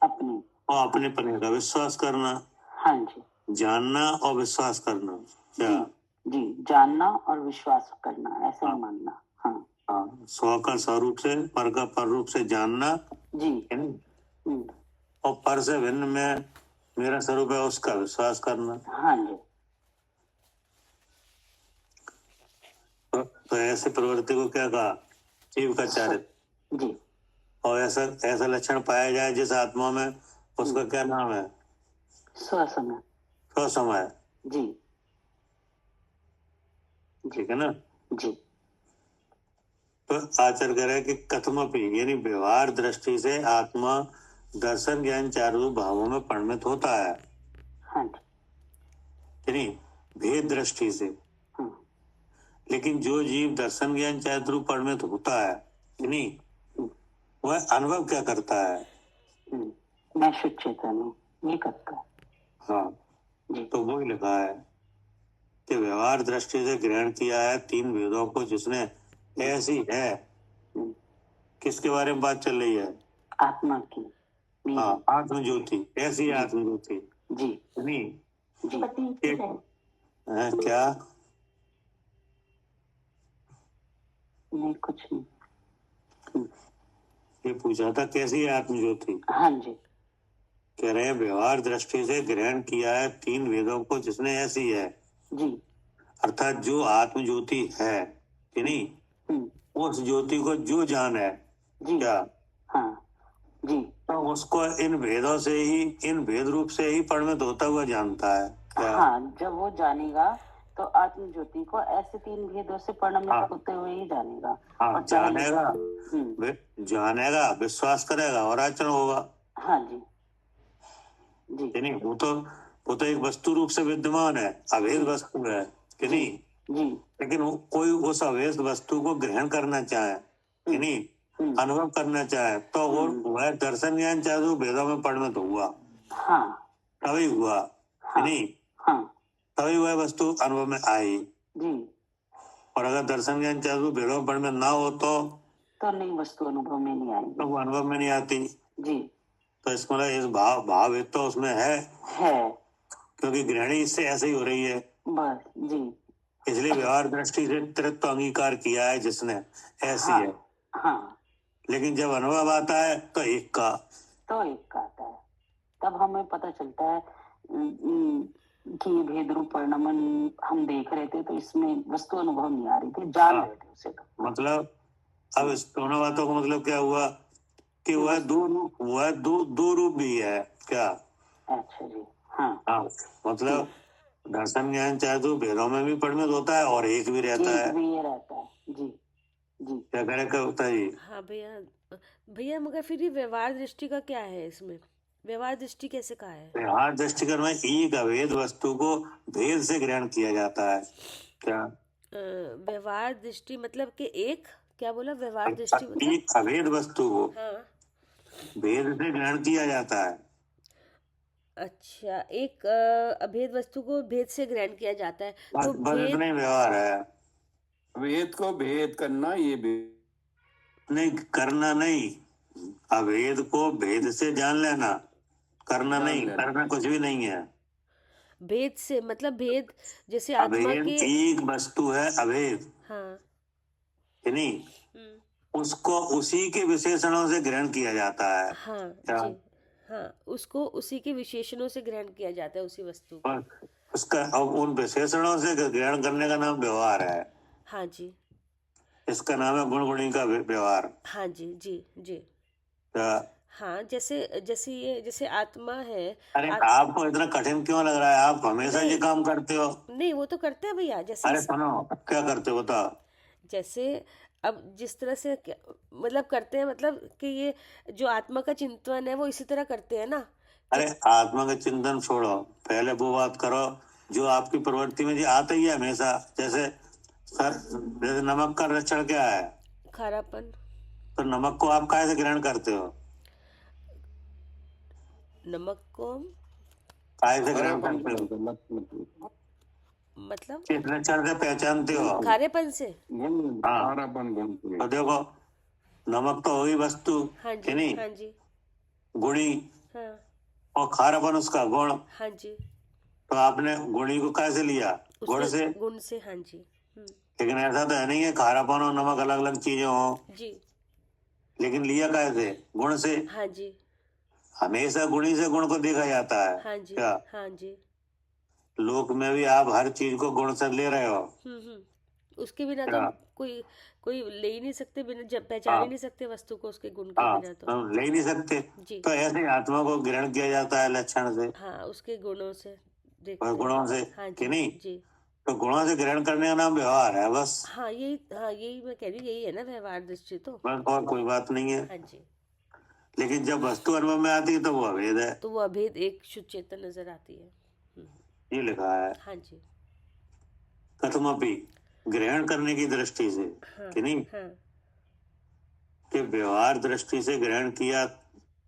अपने और अपने पने का विश्वास करना। हाँ जी। जानना और विश्वास करना। क्या? जी, जानना और विश्वास करना, ऐसे हाँ। ही मानना। हाँ। हाँ, स्व का स्वरूप से, पर का पर रूप से जानना जी। है ना? और पर से भिन्न में मेरा स्वरूप है उसका विश्वास करना। हाँ जी। तो ऐसे प्रवृत्ति को क्या कहा? जीव का चारित्र। जी। और ऐसा ऐसा लक्षण पाया जाए जिस आत्मा में, उसका क्या नाम है? स्वसमय। स्वसमय। जी। ठीक है ना। जी तो आचार्य कह रहे हैं कि कथमपि यानी व्यवहार दृष्टि से आत्मा दर्शन ज्ञान चारों भावों में परिणत होता है, हाँ जी यानी भेद दृष्टि से। लेकिन जो जीव दर्शन ज्ञान चारों परिणत होता है, यानी वह अनुभव क्या करता है? मैं शुद्ध चेतन हूँ, ये करता है। हाँ, जी तो वही लिखा है कि व्यवहार दृष्टि से ग्रहण किया है तीन वेदों को जिसने ऐसी है। किसके बारे में बात चल रही है? आत्मा की मेरी। हाँ, आत्म ज्योति, ऐसी आत्म ज्योति। जी नहीं जी क्या? नहीं कुछ नहीं। ये पूछा था कैसी है आत्म ज्योति? हाँ जी कह रहे हैं व्यवहार दृष्टि से ग्रहण किया है तीन वेदों को जिसने ऐसी है, जी अर्थात जो आत्म ज्योति है कि नहीं, उस ज्योति को जो जान है जी क्या, हाँ जी तो उसको इन भेदों से ही, इन भेद रूप से ही परिणत होता हुआ जानता है क्या? हाँ, जब वो जानेगा तो आत्म ज्योति को ऐसे तीन भेदों से परिणमित हाँ। होते हुए ही जानेगा। हाँ, और चाहे- जानेगा, जानेगा, विश्वास करेगा और आचरण होगा। हाँ जी जी यानी वो तो एक वस्तु रूप से विद्यमान है, अभेद वस्तु है कि नहीं, जी लेकिन वो कोई उस अभेद वस्तु को ग्रहण करना चाहे कि नहीं, अनुभव करना चाहे, तो वो वह दर्शन ज्ञान चाहे भेदों में परिणत हुआ, हाँ तभी हुआ कि नहीं, हाँ तभी वह वस्तु अनुभव में आई। जी और अगर दर्शन ज्ञान चाहे भेदों में परिणत ना हो तो नई वस्तु अनुभव में नहीं आएगी। तो वो अनुभव में नहीं आती। जी तो इसमें इस भाव एक तो उसमें है क्योंकि ग्रहणी इससे ऐसे ही हो रही है, बस जी इसलिए व्यवहार दृष्टि से त्रित्व अंगीकार किया है जिसने ऐसी है। हाँ लेकिन जब अनुभव आता है तो एक का आता है, तब हमें पता चलता है कि ये भेद रूप परिणमन हम देख रहे थे तो इसमें वस्तु अनुभव नहीं आ रही थी, जान रहे थे उसे। तो मतलब अब इस दोनों बातों का मतलब क्या हुआ कि वह दो रूप भी है क्या? अच्छा जी हाँ हाँ, मतलब दर्शन ज्ञान चाहे तो भेदों में भी परिणत होता है और एक भी रहता है। एक भी ये रहता है। जी जी क्या करे क्या होता है जी? हाँ भैया मगर फिर ये व्यवहार दृष्टि का क्या है इसमें? व्यवहार दृष्टि कैसे कहा है? व्यवहार दृष्टिकोण में एक अभेद वस्तु को भेद से ग्रहण किया जाता है क्या? व्यवहार दृष्टि मतलब कि एक, क्या बोला? व्यवहार दृष्टि मतलब एक अभेद वस्तु को हाँ भेद से ग्रहण किया जाता है। अच्छा, एक अभेद वस्तु को भेद से ग्रहण किया जाता है, तो बस भेद इतना ही व्यवहार है, वेद को भेद करना, ये नहीं करना नहीं, अभेद को भेद से जान लेना, करना जान नहीं, लेना। करना कुछ भी नहीं है। भेद से मतलब भेद जैसे आत्मा अभेद के एक वस्तु है, अभेद हाँ है नहीं, उसको उसी के विशेषणों से ग्रहण किया जाता है। हाँ क्या? जी हाँ, उसको उसी के विशेषणों से ग्रहण किया जाता है, उसी वस्तु को। और उसका अब उन विशेषणों से ग्रहण करने का नाम व्यवहार है। हाँ जी इसका नाम है गुण गुणी का व्यवहार। हाँ जी जी जी क्या? हाँ, जैसे आत्मा है। अरे आपको इतना कठिन क्यों लग रहा है? आप हमेशा ये काम करते हो। नहीं, वो तो करते हैं भैया, अरे जैसे सुनो, क्या करते हो बताओ? जैसे अब जिस तरह से मतलब करते हैं, मतलब कि ये जो आत्मा का चिंतन है वो इसी तरह करते हैं ना। अरे आत्मा का चिंतन छोड़ो, पहले वो बात करो जो आपकी प्रवृत्ति में जी आता ही है हमेशा। जैसे जैसे नमक का लक्षण क्या है? खारापन। तो नमक को आप कैसे ग्रहण करते हो? नमक को कैसे ग्रहण करते हो? मतलब किस लक्षण से पहचानते हो? खारेपन से। खारापन गुण से। तो देखो, नमक तो होगी वस्तु हाँ कि जी नहीं, हाँ जी गुणी, हाँ और खारापन उसका गुण। हाँ जी, तो आपने गुणी को कैसे लिया? गुण से। गुण से हाँ जी लेकिन ऐसा तो है नहीं है खारापन और नमक अलग अलग चीजें हो, जी लेकिन लिया कैसे? गुण से। हाँ जी हमेशा गुणी से गुण को देखा जाता है। हाँ जी क्या हाँ जी लोक में भी आप हर चीज को गुण से ले रहे हो? उसके बिना तो क्या? कोई ले ही नहीं सकते, बिना जब पहचान ही नहीं सकते वस्तु को उसके गुण के हाँ, बिना तो। हम ले ही नहीं सकते। जी तो ऐसे आत्मा को ग्रहण किया जाता है लक्षण से हाँ, उसके गुणों से और देखते हैं। गुणों से हाँ कि जी नहीं। जी तो गुणों से ग्रहण करने का नाम व्यवहार है बस। हाँ यही मैं कह रही हूँ, यही है ना व्यवहार दृष्टि तो। बस और कोई बात नहीं है। हाँ जी। लेकिन जब वस्तु अनुभव में आती है तो वो अभेद है, तो वो अभेद एक शुद्ध चेतन नजर आती है। ये लिखा है। हाँ जी। कथमपि ग्रहण करने की दृष्टि से, हाँ कि नहीं, हाँ कि व्यवहार दृष्टि से ग्रहण किया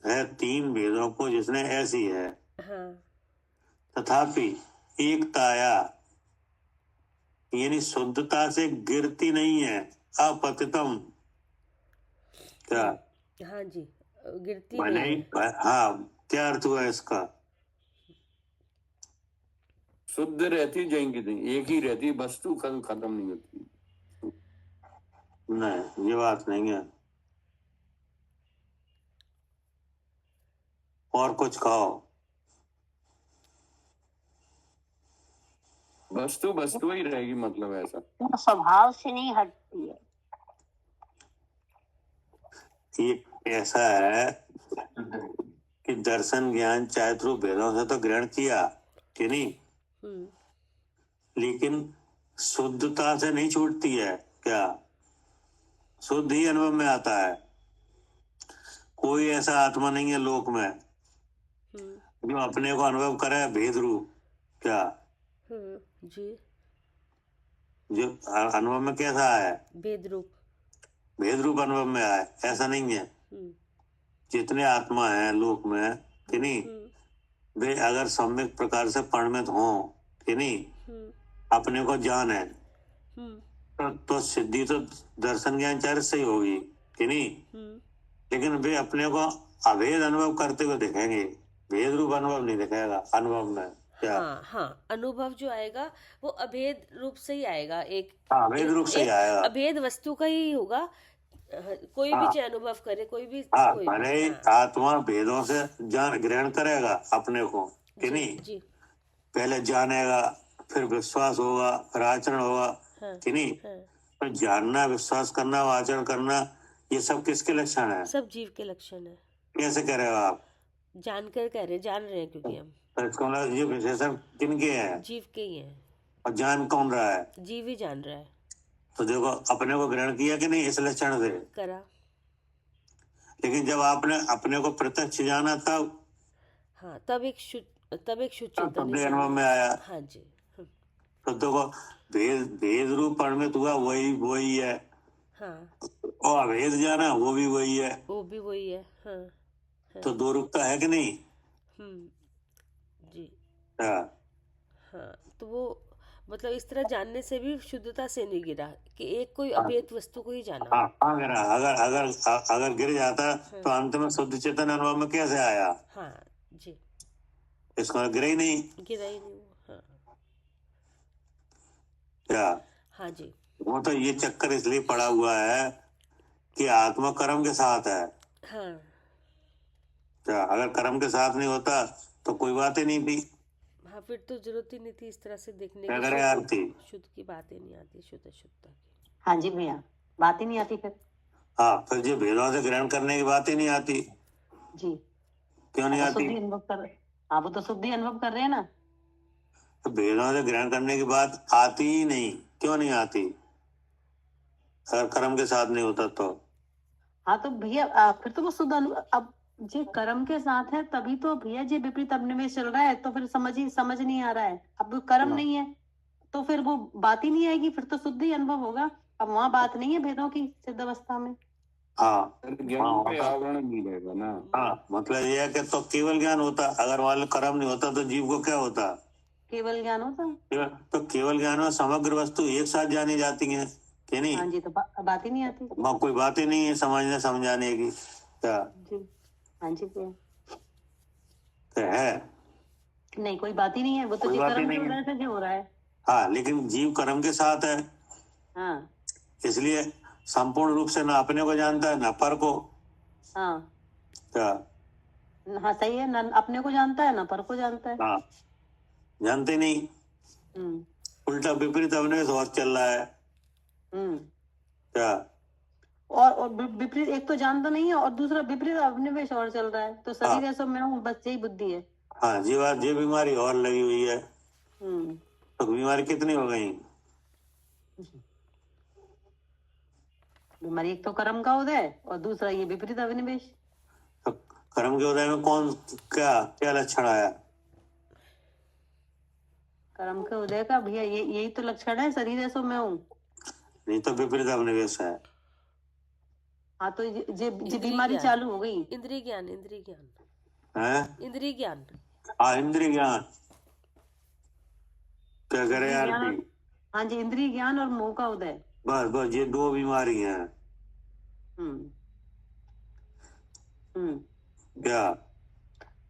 है तीन भेदों को जिसने ऐसी है, हाँ तथापि एकताया यानी शुद्धता से गिरती नहीं है, अपतितम। क्या हाँ जी, गिरती भले नहीं ही, है। हाँ, क्या अर्थ हुआ इसका? शुद्ध रहती जाएंगी नहीं, एक ही रहती, वस्तु खत्म नहीं होती। नहीं, ये बात नहीं है। और कुछ कहो। वस्तु वस्तु ही रहेगी, मतलब ऐसा। वो स्वभाव से नहीं हटती है। ये ऐसा है कि दर्शन ज्ञान चारित्र रूप भेदों से तो ग्रहण किया, कि नहीं, लेकिन शुद्धता से नहीं छूटती है। क्या शुद्ध ही अनुभव में आता है? कोई ऐसा आत्मा नहीं है लोक में जो अपने को अनुभव करे भेद रूप। क्या जी, जो अनुभव में कैसा है? भेद रूप अनुभव में आए, ऐसा नहीं है। जितने आत्मा है लोक में, कि नहीं, वे अगर सम्यक प्रकार से परिणत हो, कि नहीं, अपने को जान है, तो सिद्धि तो दर्शन ज्ञान चारित्र से ही होगी, कि नहीं, लेकिन वे अपने को अभेद अनुभव करते हुए दिखेंगे, भेद रूप अनुभव नहीं दिखेगा अनुभव में। क्या? हाँ, अनुभव जो आएगा वो अभेद रूप से ही आएगा। अभेद रूप से ही आएगा, अभेद वस्तु का ही होगा। कोई भी चाहे अनुभव करे, कोई भी भले ही आत्मा भेदों से जान ग्रहण करेगा अपने को, कि नहीं, जी, पहले जानेगा, फिर विश्वास होगा, फिर आचरण होगा, कि नहीं, तो जानना, विश्वास करना, आचरण करना, ये सब किसके लक्षण है? सब जीव के लक्षण है। कैसे कह रहे हो आप? जानकर कह रहे, जान रहे हैं, क्योंकि हम तो इसका मतलब ये विशेषण किनके हैं? जीव के ही हैं। और जान कौन रहा है? जीव ही जान रहा है। तो देखो, अपने को ग्रहण किया कि नहीं इस लक्षण से? करा। लेकिन जब आपने अपने को प्रत्यक्ष जाना तब, हाँ, तब एक शुद्ध चेतन अनुभव में आया। हाँ जी। तो देखो, भेद रूप परिणत हुआ, वही है। हाँ, और अभेद जाना, वो भी वही है। वो भी वही है। हाँ, तो दो रूपता है कि नहीं? जी। हाँ, तो वो मतलब इस तरह जानने से भी शुद्धता से नहीं गिरा कि एक कोई अभेद वस्तु को ही जाना। हाँ, अगर गिर जाता तो अंत में शुद्ध चेतन अनुभव में कैसे आया? हाँ जी, इसको गिरा ही नहीं। हाँ। क्या? हाँ जी। वो तो ये चक्कर इसलिए पड़ा हुआ है कि आत्मा कर्म के साथ है। हाँ। क्या अगर कर्म के साथ नहीं होता तो कोई बात ही नहीं थी। हाँ, फिर तो जरूरत ही नहीं थी इस तरह से देखने क्या की। करे आरती? शुद्ध की बात ही नहीं आती, शुद्धता की। हाँ जी भैया, बात ही नहीं आती फिर। हाँ, फिर जो भेदों से ग्रहण करने की बात ही नहीं आती। जी, क्यों नहीं आती? शुद्धि अनुभव कर रहे। हाँ, वो तो शुद्धि अनुभव कर रहे हैं ना। तो भेदों से ग्रहण करने की बात आती ही नहीं। क्यों नहीं आती? अगर कर्म के साथ नहीं होता तो। हाँ तो भैया फिर तो वो शुद्ध अनुभव, अब जे कर्म के साथ है तभी तो भैया जे विपरीत अभिनिवेश चल रहा है, तो फिर समझ नहीं आ रहा है। अब कर्म नहीं है तो फिर वो बात ही नहीं आएगी, फिर तो शुद्ध ही अनुभव होगा। अब वहाँ बात नहीं है भेदों की सिद्ध अवस्था में। हाँ, ज्ञान पे आवरण नहीं रहेगा ना। हाँ, मतलब ये है कि तो केवल ज्ञान होता, अगर वाले कर्म नहीं होता तो जीव को क्या होता? केवल ज्ञान होता। तो केवल ज्ञान में समग्र वस्तु एक साथ जानी जाती है, कि नहीं? हाँ जी, तो बात ही नहीं आती। वहाँ कोई बात ही नहीं है समझने समझाने की। क्या? जी, हाँ जी भैया, है नहीं कोई बात ही नहीं है। वो तो कोई जी बात ही कर्म नहीं की है। वजह से जो हो रहा है। हाँ, लेकिन जीव कर्म के साथ है, हाँ इसलिए संपूर्ण रूप से ना अपने को जानता है ना पर को। हाँ क्या? हाँ, सही है, न अपने को जानता है ना पर को जानता है। हाँ, जानते नहीं, उल्टा विपरीत अभिनिवेश और चल रहा है। क्या? और विपरीत, एक तो जानता नहीं है और दूसरा विपरीत अभिनिवेश और चल रहा है। तो शरीर ऐसा मैं हूँ, बस यही बुद्धि है। हाँ, ये बीमारी और लगी हुई है। तो बीमारी कितनी हो गई? बीमारी एक तो कर्म का उदय और दूसरा ये विपरीत अभिनिवेश। तो कर्म के उदय में कौन क्या क्या लक्षण आया? कर्म के उदय का भैया यही तो लक्षण है, शरीर है सो मैं हूँ। नहीं तो विपरीत अभिनिवेश है। हाँ तो ये इंद्रिय बीमारी ज्ञान। चालू हो गई। इंद्रिय ज्ञान, इंद्रिय ज्ञान, हैं? इंद्रिय ज्ञान। हाँ, इंद्रिय ज्ञान। क्या करे इंद्रिय ज्ञान आरती? और- हाँ जी, इंद्रिय ज्ञान और मोह का उदय। बस बस ये दो बीमारी हैं। हम्म हम्म क्या?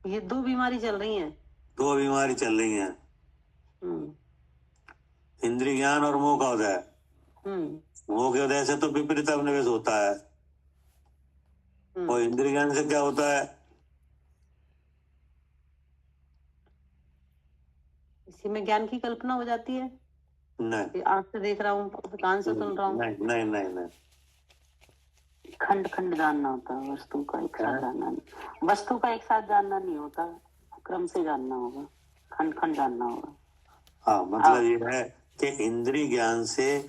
ये दो बीमारी चल रही हैं। दो बीमारी चल रही हैं, हम्म इंद्रिय ज्ञान और मोह का उदय। हम्म मोह के उदय से तो विपरीत अभिनिवेश होता है, हम्म। और इंद्रिय ज्ञान से क्या होता है? इसी में ज्ञान की कल्पना हो जाती है। नहीं ये आंख से देख रहा हूँ, कान से सुन रहा हूँ। नहीं नहीं नहीं नहीं। खंड खंड जानना होता है, वस्तु का एक साथ जानना नहीं। वस्तु का एक साथ जानना नहीं होता, क्रम से जानना होगा, खंड खंड जानना होगा। हाँ, मतलब ये है कि इंद्रिय ज्ञान से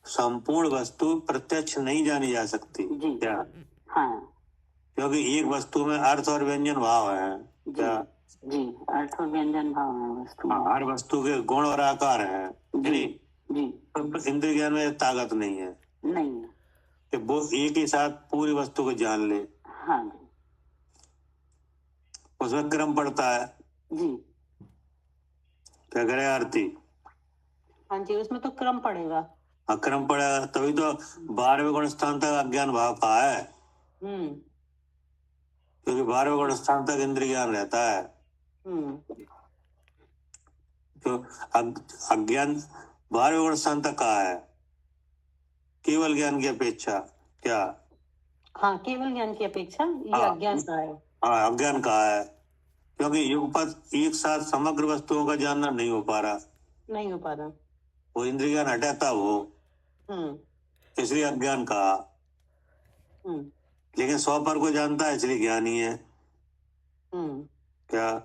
संपूर्ण वस्तु प्रत्यक्ष नहीं जानी जा सकती। जी। क्या? हाँ क्योंकि एक वस्तु में अर्थ और व्यंजन भाव है। क्या? जी, अर्थ और व्यंजन भाव है वस्तु में। हर वस्तु के गुण और आकार है। जी जी। तो इंद्रिय ज्ञान में ताकत नहीं है नहीं है। कि वो एक ही साथ पूरी वस्तु को जान ले। हाँ जी उसमें क्रम पड़ता है। जी। क्या करे आरती? हाँ जी, उसमें तो क्रम पड़ेगा। हाँ, क्रम पड़ेगा, तभी तो 12वें गुण स्थान तक अज्ञान भाव का है, क्योंकि 12वें गुण स्थान तक इंद्रिय ज्ञान रहता है। तो अज्ञान 12वें गुण स्थान तक कहा है, केवल ज्ञान की अपेक्षा। क्या? हाँ, केवल ज्ञान की अपेक्षा ये हाँ। अज्ञान का है। हाँ, अज्ञान कहा है, क्योंकि युगपत एक साथ समग्र वस्तुओं का जानना नहीं हो पा रहा। नहीं हो पा रहा। वो इंद्रिय ज्ञान हटाता वो, हम्म इसलिए अज्ञान कहा। हम्म लेकिन 100 पर को जानता है, इसलिए ज्ञानी है। हम्म क्या?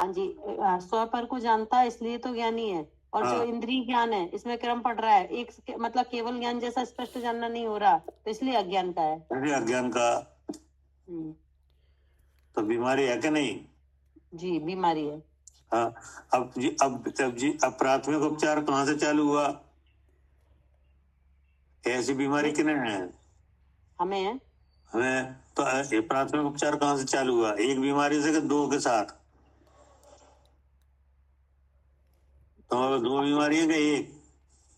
हाँ जी, 100 पर को जानता है इसलिए तो ज्ञानी है। और जो हाँ। इंद्रिय ज्ञान है इसमें क्रम पड़ रहा है, एक मतलब केवल ज्ञान जैसा स्पष्ट जानना नहीं हो रहा, तो इसलिए अज्ञान का है। इसलिए अज्ञान का। हम्म, तो बीमारी है कि नहीं? जी, बीमारी है। हाँ। अब प्राथमिक उपचार कहाँ से चालू हुआ? ऐसी बीमारी किन्हें है? हमें है। हमें तो ये प्राथमिक उपचार कहाँ से चालू हुआ? एक बीमारी से कि दो के साथ? तो दो बीमारियां कि एक?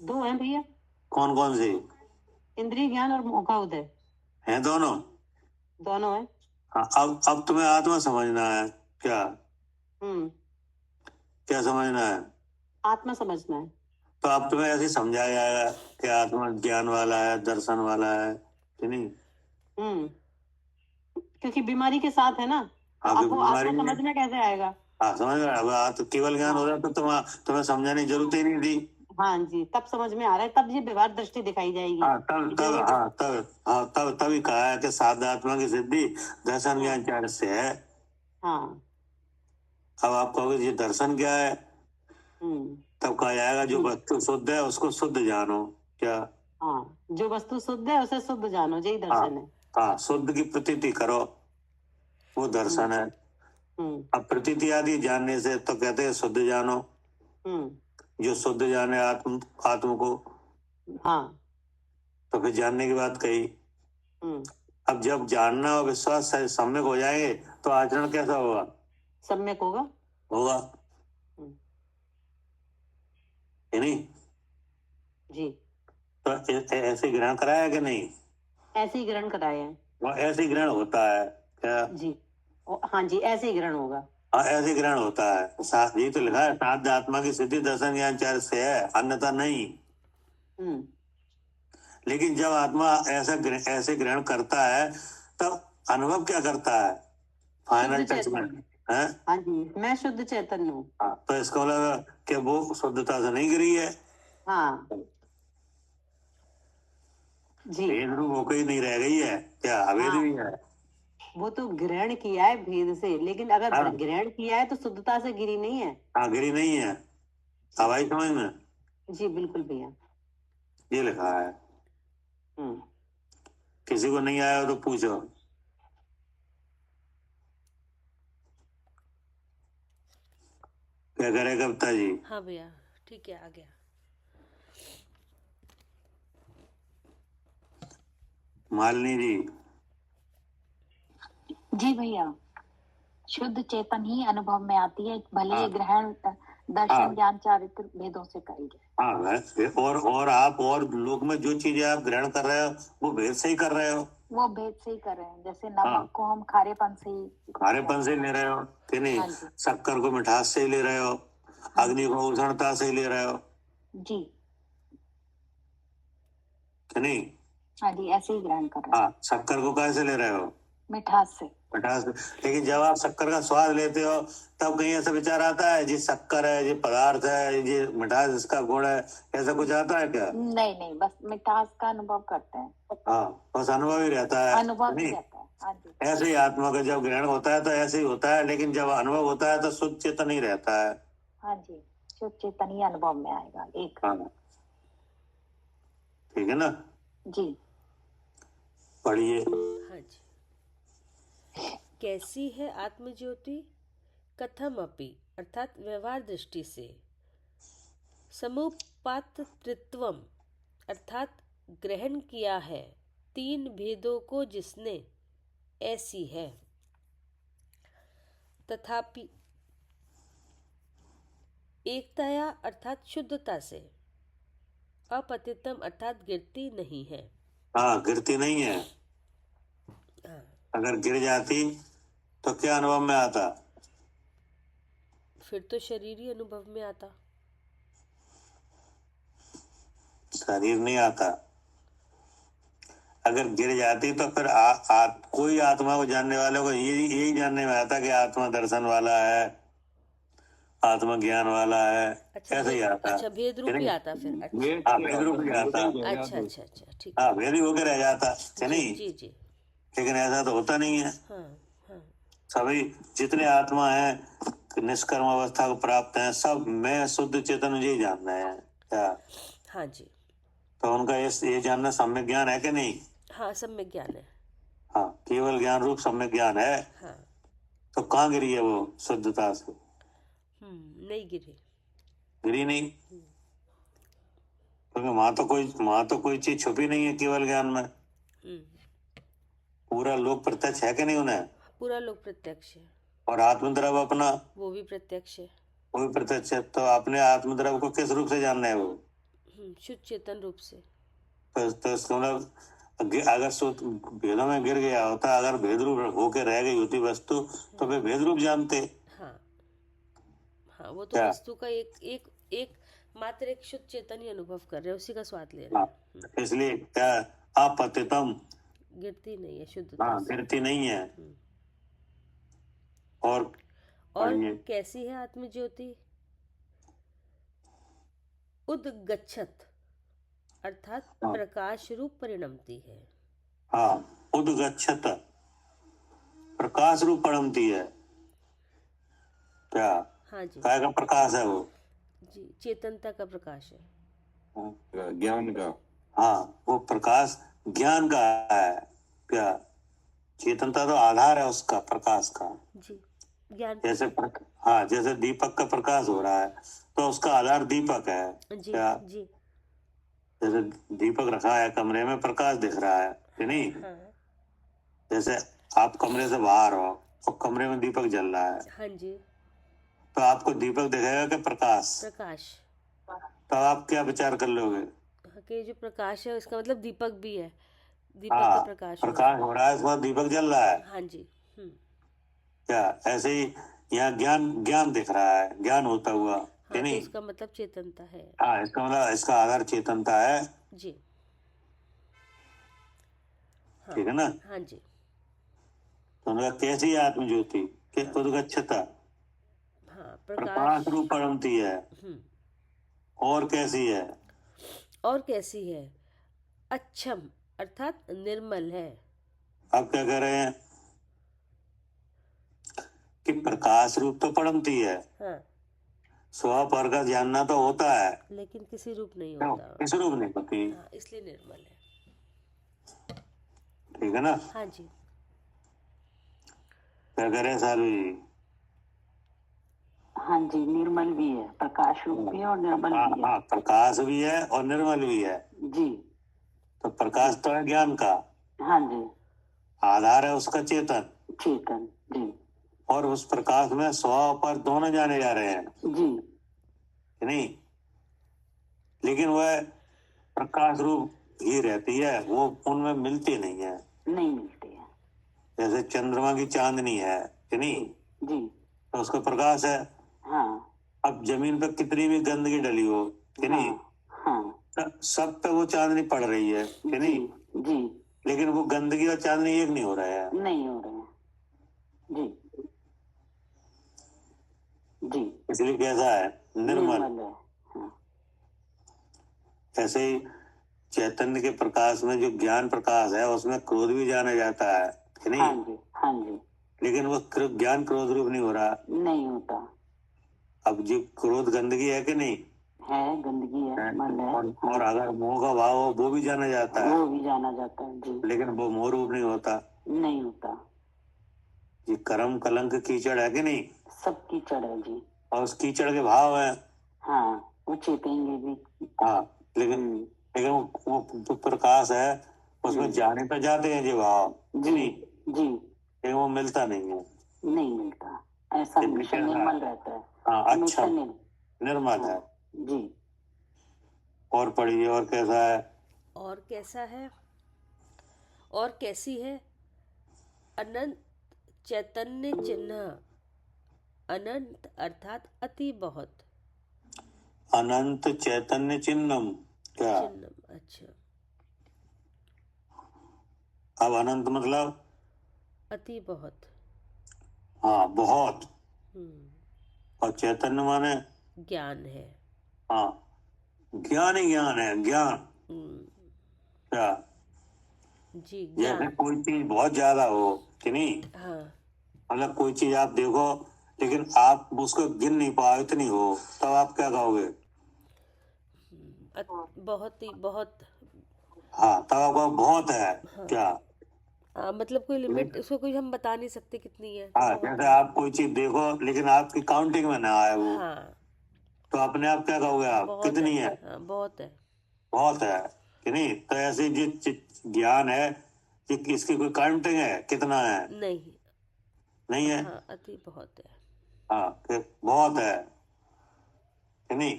दो हैं भैया, कौन कौन सी? इंद्रिय ज्ञान और मोह का उदय, हैं दोनों? दोनों है। हाँ, अब तुम्हें आत्मा समझना है। क्या? क्या समझना है? आत्मा समझना है। तो अब तुम्हें ऐसे समझाया जाएगा कि आत्मा ज्ञान वाला है, दर्शन वाला है कि नहीं? क्योंकि बीमारी के साथ है ना, तो हाँ, आपको बीमारी आत्मा में- समझ में कैसे आएगा? हाँ, समझ रहा है। अब केवल ज्ञान हो जाता तो तुम्हें समझाने की जरूरत ही नहीं थी। हाँ जी, तब समझ में आ रहा है, तब ये व्यवहार दृष्टि दिखाई जाएगी। तभी कहा है कि साध आत्मा की सिद्धि दर्शन ज्ञान चार से है। हाँ। अब आप कहोगे ये दर्शन क्या है? हम्म तब कहा जाएगा जो वस्तु शुद्ध है उसको शुद्ध जानो। क्या? हाँ, जो वस्तु शुद्ध है उसे शुद्ध जानो, यही दर्शन है। हाँ, शुद्ध की प्रतीति करो, वो दर्शन है। अब प्रतीति आदि जानने से तो कहते हैं शुद्ध जानो। जो शुद्ध जाने आत्म को, हाँ। तो फिर जानने की बात कही। अब जब जानना और विश्वास सम्यक हो जाएंगे तो आचरण कैसा होगा? सम्यक होगा। होगा है नहीं? जी, तो ऐसे ग्रहण कराया कि नहीं? ऐसे ही ग्रहण कराए हैं। वो ऐसे ही ग्रहण होता है। क्या? जी, हाँ जी, ऐसे ही ग्रहण होगा। हाँ, ऐसे ही ग्रहण होता है। ये तो लिखा है साध आत्मा की सिद्धि दर्शन ज्ञान चार से है, अन्यथा नहीं। लेकिन जब आत्मा ऐसे ग्रहण करता है तब अनुभव क्या करता है? फाइनल टच में है। हाँ जी, मैं शुद्ध चैतन्य हूँ। तो इसका मतलब कि वो शुद्धता से नहीं गिरी है। हाँ जी, भेद रूप होकर ही नहीं रह गई है। क्या अभेद भी है? वो तो ग्रहण किया है भेद से, लेकिन अगर हाँ। ग्रहण किया है तो शुद्धता से गिरी नहीं है। हाँ, गिरी नहीं है। अब आई समझ में? जी बिल्कुल भैया। ये लिखा है, हम्म। किसी को नहीं आया हो तो पूछो। क्या करे कविता जी? हाँ भैया, ठीक है, आ गया। मालिनी जी। जी भैया, शुद्ध चेतन ही अनुभव में आती है, भले हाँ। ये ग्रहण हाँ। दर्शन ज्ञान चारित्र भेदों से करी जाए। हाँ है। और आप और लोक में जो चीजें आप ग्रहण कर रहे हो वो भेद से ही कर रहे हो। वो भेद से ही कर रहे हैं, जैसे हाँ। नमक को हम खारेपन से ही खारेपन से ले रहे हो कि नहीं? हाँ जी। शक्कर को मिठास से ही ले रहे हो, हाँ अग्नि को उष्णता से ही ले रहे हो जी। कि नहीं? हाँ जी, ऐसे ही ग्रहण कर रहे हैं। हाँ, शक्कर को कैसे ले रहे हो? मिठास से। मिठास। लेकिन जब आप शक्कर का स्वाद लेते हो तब कहीं ऐसा विचार आता है जी शक्कर है, ये पदार्थ है, ये मिठास इसका गुण है, ऐसा कुछ आता है क्या? नहीं नहीं, बस मिठास का अनुभव करते हैं। हाँ, बस अनुभव ही रहता है, अनुभव ही नहीं? रहता है। हाँ जी। ऐसे ही आत्मा का जब ग्रहण होता है तो ऐसे ही होता है, लेकिन जब अनुभव होता है तो शुद्ध चेतन ही रहता है। हाँ जी, शुद्ध चेतन ही अनुभव में आएगा एक। हाँ, ठीक है ना? जी। पढ़िए। हाँ जी। कैसी है आत्मज्योति? कथम अपि, अर्थात व्यवहार दृष्टि से। समुपात्तृत्वम, अर्थात ग्रहण किया है तीन भेदों को जिसने, ऐसी है। तथापि एकताया, अर्थात शुद्धता से। अपतितम, अर्थात गिरती नहीं है। हाँ, गिरती नहीं है। हाँ, अगर गिर जाती तो क्या अनुभव में आता? फिर तो शरीर ही अनुभव में आता। शरीर नहीं आता। अगर गिर जाती तो फिर कोई आत्मा को जानने वाले को यही जानने में आता कि आत्मा दर्शन वाला है, आत्मा ज्ञान वाला है। अच्छा, ऐसे ही आता। अच्छा, भेद रूप ही आता फिर। अच्छा हाँ, भेद रूप ही आता। अच्छा अच्छा अच्छा, ठीक। हाँ, भेद ही होके रह जाता कि जी नहीं? जी जी। लेकिन ऐसा तो होता नहीं है। हाँ हाँ। सभी जितने आत्मा हैं निष्कर्म अवस्था को प्राप्त हैं, सब मैं शुद्ध चेतन मुझे ही जानना है क्या? हाँ जी। तो उनका ये जानना सम्यक ज्ञान है कि नहीं? हाँ, सम्यक ज्ञान है। हाँ, केवल ज्ञान रूप सम्यक ज्ञान है। हाँ। तो कहाँ गिरी है वो शुद्धता से? नहीं गिरी। गिरी नहीं, क्योंकि वहां तो कोई चीज छुपी नहीं है केवल ज्ञान में। पूरा लोक प्रत्यक्ष है कि नहीं उन्हें? पूरा लोक प्रत्यक्ष है। और आत्मद्रव अपना, वो भी प्रत्यक्ष है। वो भी प्रत्यक्ष है। तो अपने आत्मद्रव को किस रूप से जानना है वो? शुद्ध चेतन रूप से। तो इसका मतलब अगर भेदों में गिर गया होता, अगर भेद रूप होके रह गई होती वस्तु, तो वे भेद रूप जानते। हाँ हाँ, वो तो क्या? वस्तु का एक मात्र एक शुद्ध चेतन ही अनुभव कर रहे हैं, उसी का स्वाद ले रहे हैं। हाँ, इसलिए क्या अपतितम, गिरती नहीं है शुद्धता हाँ, से। गिरती नहीं है। और कैसी है आत्मज्योति? उद्गच्छत, अर्थात प्रकाश रूप परिणमती है। हाँ, उद्गच्छत, प्रकाश रूप परिणमती है। क्या? हाँ जी। काय का प्रकाश है वो? जी, चेतनता का प्रकाश है। ज्ञान का। हाँ, वो प्रकाश ज्ञान का है। क्या? चेतनता तो आधार है उसका, प्रकाश का। जी, ज्ञान। जैसे हाँ, जैसे दीपक का प्रकाश हो रहा है तो उसका आधार दीपक है। जी क्या? जी। जैसे दीपक रखा है कमरे में, प्रकाश दिख रहा है कि नहीं? हाँ जैसे आप कमरे से बाहर हो और कमरे में दीपक जल रहा है, हाँ जी। तो आपको दीपक दिखेगा कि प्रकाश? प्रकाश। तो आप क्या विचार कर लोगे? कि जो प्रकाश है उसका मतलब दीपक भी है, दीपक हाँ, का प्रकाश प्रकाश हो रहा है, उसमें दीपक जल रहा है। हाँ जी। क्या? ऐसे ही यहाँ ज्ञान दिख रहा है, ज्ञान होता हुआ कि हाँ, नहीं? तो उसका मतलब चेतनता है। हाँ, इसका मतलब इसका आधार चेतनता है। जी। हाँ, ठीक है ना? हाँ जी। तो उनका कैसी है आत्मज्योति? कि उद्गच्छता, हाँ, प्रकाश रूप परिणमती है। और कैसी है? और कैसी है? अच्छम, अर्थात निर्मल है। अब क्या कह रहे हैं कि प्रकाश रूप तो परिणमती है, हाँ। स्वपर का जानना तो होता है, लेकिन किसी रूप नहीं क्यों? होता। किस रूप नहीं होती, हाँ, इसलिए निर्मल है। ठीक है ना। हाँ जी। क्या करे सालू जी? हाँ जी, निर्मल भी है, प्रकाश रूप भी है और निर्मल हाँ भी है। हाँ, प्रकाश भी है और निर्मल भी है। जी तो प्रकाश तो है ज्ञान का, हाँ जी, आधार है उसका चेतन, चेतन जी और उस प्रकाश में स्व पर दोनों जाने जा रहे हैं, जी कि नहीं। लेकिन वह प्रकाश रूप ही रहती है, वो उनमें मिलती नहीं है। नहीं मिलती है। जैसे चंद्रमा की चांदनी है, कि नहीं, जी तो उसका प्रकाश है। हाँ अब जमीन पे कितनी भी गंदगी डली हो, कि नहीं, हाँ हाँ सब पे वो चांदनी पड़ रही है, कि जी नहीं। जी, लेकिन वो गंदगी और चांदनी एक नहीं हो रहा है। नहीं हो रहे हैं। जी जी, इसलिए कैसा है, निर्मल। निर्मल है। हाँ ऐसे ही चैतन्य के प्रकाश में जो ज्ञान प्रकाश है उसमें क्रोध भी जाना जाता है, कि हाँ नहीं। जी हाँ जी, लेकिन वो ज्ञान क्रोध रूप नहीं हो रहा। नहीं होता अब जो क्रोध गंदगी है, कि नहीं, है, गंदगी है, मल है। और अगर मोह का भाव हो वो भी जाना जाता है, वो भी जाना जाता है। जी, लेकिन वो मोह रूप नहीं होता। नहीं होता। ये कर्म कलंक कीचड़ है, कि नहीं, सब कीचड़ है जी। और उस कीचड़ के भाव है। हाँ, वो चेपेंगे भी। हाँ, लेकिन लेकिन वो प्रकाश है, उसमें जाने पे जाते हैं जो भाव, कि जी नहीं, जी, लेकिन वो मिलता नहीं है। नहीं मिलता। ऐसा ये हमेशा कैसा है? निर्मल रहता है। हाँ, हमेशा अच्छा, निर्मल है। जी, और पढ़िए, और कैसा है। और कैसा है, और कैसी है। अनंत चैतन्य चिन्ह। अनंत अर्थात अति बहुत। अनंत चैतन्य चिन्हम, क्या। चिन्ह, अच्छा। अब अनंत मतलब, अति बहुत। हाँ, बहुत। हम्म, और चैतन्य माने, ज्ञान है। हाँ, ज्ञान ही ज्ञान है, ज्ञान। क्या, जी, जैसे ज्ञान। कोई चीज बहुत ज्यादा हो, कि नहीं, हाँ, मतलब कोई चीज आप देखो लेकिन आप उसको गिन नहीं पाओ, इतनी हो, तब आप क्या कहोगे। बहुत ही बहुत। हाँ, तब आपको बहुत है। हाँ, क्या, मतलब कोई लिमिट उसको कोई हम बता नहीं सकते कितनी है, तो हाँ, बहुत जैसे है। आप कोई चीज देखो लेकिन आपकी काउंटिंग में ना आए वो, हाँ, तो अपने आप क्या कहोगे, आप बहुत कितनी है। है, हाँ, बहुत है। बहुत है, कि नहीं। तो ऐसे ज्ञान है कि इसकी कोई काउंटिंग है कितना है, नहीं। नहीं है। हाँ, अति बहुत है। हाँ, फिर बहुत है, कि नहीं,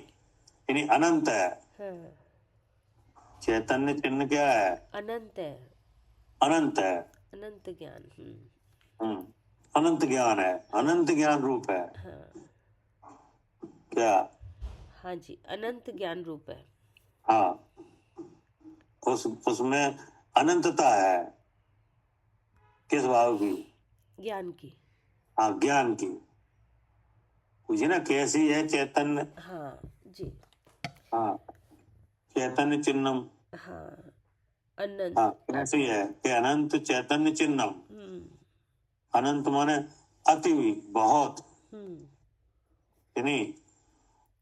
यानी अनंत है। हाँ, चैतन्य चिन्ह क्या है, अनंत है। अनंत है। अनंत ज्ञान। अनंत ज्ञान है, अनंत ज्ञान रूप है। हाँ, क्या, हाँ जी, अनंत ज्ञान रूप है। हाँ, उसमें अनंतता है, किस भाव की, ज्ञान की। हाँ, ज्ञान की। पूछिए ना कैसी है चैतन्य। हाँ जी। हाँ, चैतन्य चिन्हम। हाँ, अनंत। हाँ, कैसी है कि अनंत चैतन्य चिन्हम। अनंत माने अति बहुत, कि नहीं।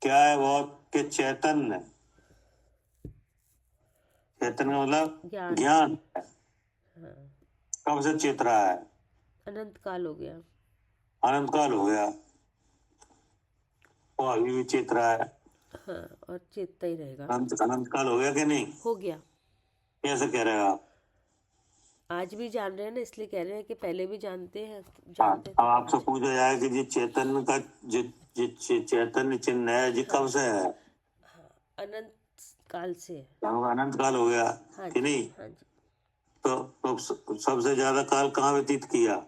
क्या है बहुत, कि चैतन्य। चैतन्य मतलब ज्ञान। ज्ञान है। हाँ, कब से चेत रहा है, अनंत काल हो गया। अनंत काल हो गया, वो अभी भी चेत रहा है। हाँ, और चेतता ही रहेगा। अनंत काल हो गया कि नहीं, हो गया। कैसे कह रहे हो आप। आज भी जान रहे हैं ना, इसलिए कह रहे हैं कि पहले भी जानते हैं, हाँ, जानते अब थे। आपसे पूछा जाए कि जी चैतन्य का जो चैतन्य चिन्ह है जी कब से है, अनंत काल से है। तो अनंत काल हो गया, हाँ कि जी, नहीं। हाँ जी। तो सबसे ज्यादा काल कहाँ व्यतीत किया,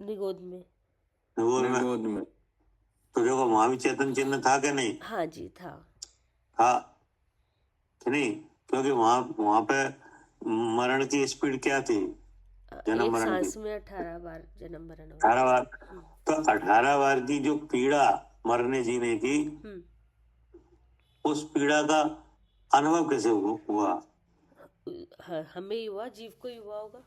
निगोद में। निगोद में। तो देखो वहां भी चैतन्य चिन्ह था कि नहीं, हाँ जी, था। था, कि नहीं। क्योंकि वहां पे मरण की स्पीड क्या थी, जन्म एक मरण की सांस में 18 बार जन्म मरण हो 18 बार। तो 18 बार की जो पीड़ा मरने जीने की, उस पीड़ा का अनुभव कैसे हुआ। हमें ही हुआ, जीव को ही हुआ होगा।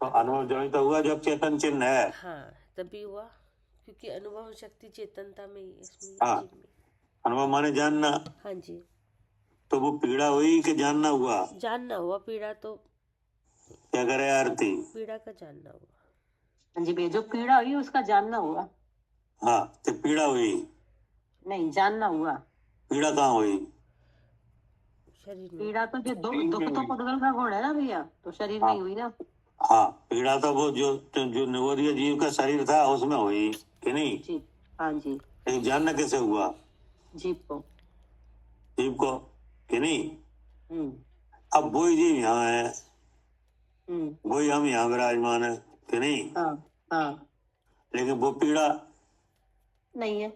तो अनुभव जो ही तो हुआ जब चेतन चिन्ह है। हाँ, तभी हुआ क्योंकि अनुभव शक्ति चेतनता में ही है, इसमें हाँ। जीव में। अनुभव माने जानना, हाँ जी, तो वो पीड़ा हुई कि जानना हुआ? जानना हुआ। पीड़ा तो क्या करे आरती? पीड़ा का जानना हुआ। हाँ जी भैया, जो पीड़ा हुई उसका जानना हुआ। हाँ, तो पीड़ा हुई, नहीं, जानना हुआ। पीड़ा कहाँ हुई? शरीर में। पीड़ा तो जो दुख तो पुद्गल का गुण है ना भैया, तो शरीर में ही हुई ना। हाँ, पीड़ा तो वो जो निगोदीय जीव का शरीर था उसमें हुई कि नहीं? जी, हाँ जी, लेकिन जानना कैसे हुआ? जीव को। जीव को कि नहीं? हम्म अब वही जीव यहाँ है, हम्म वही हम यहाँ विराजमान है कि नहीं? हाँ हाँ, लेकिन वो पीड़ा नहीं है,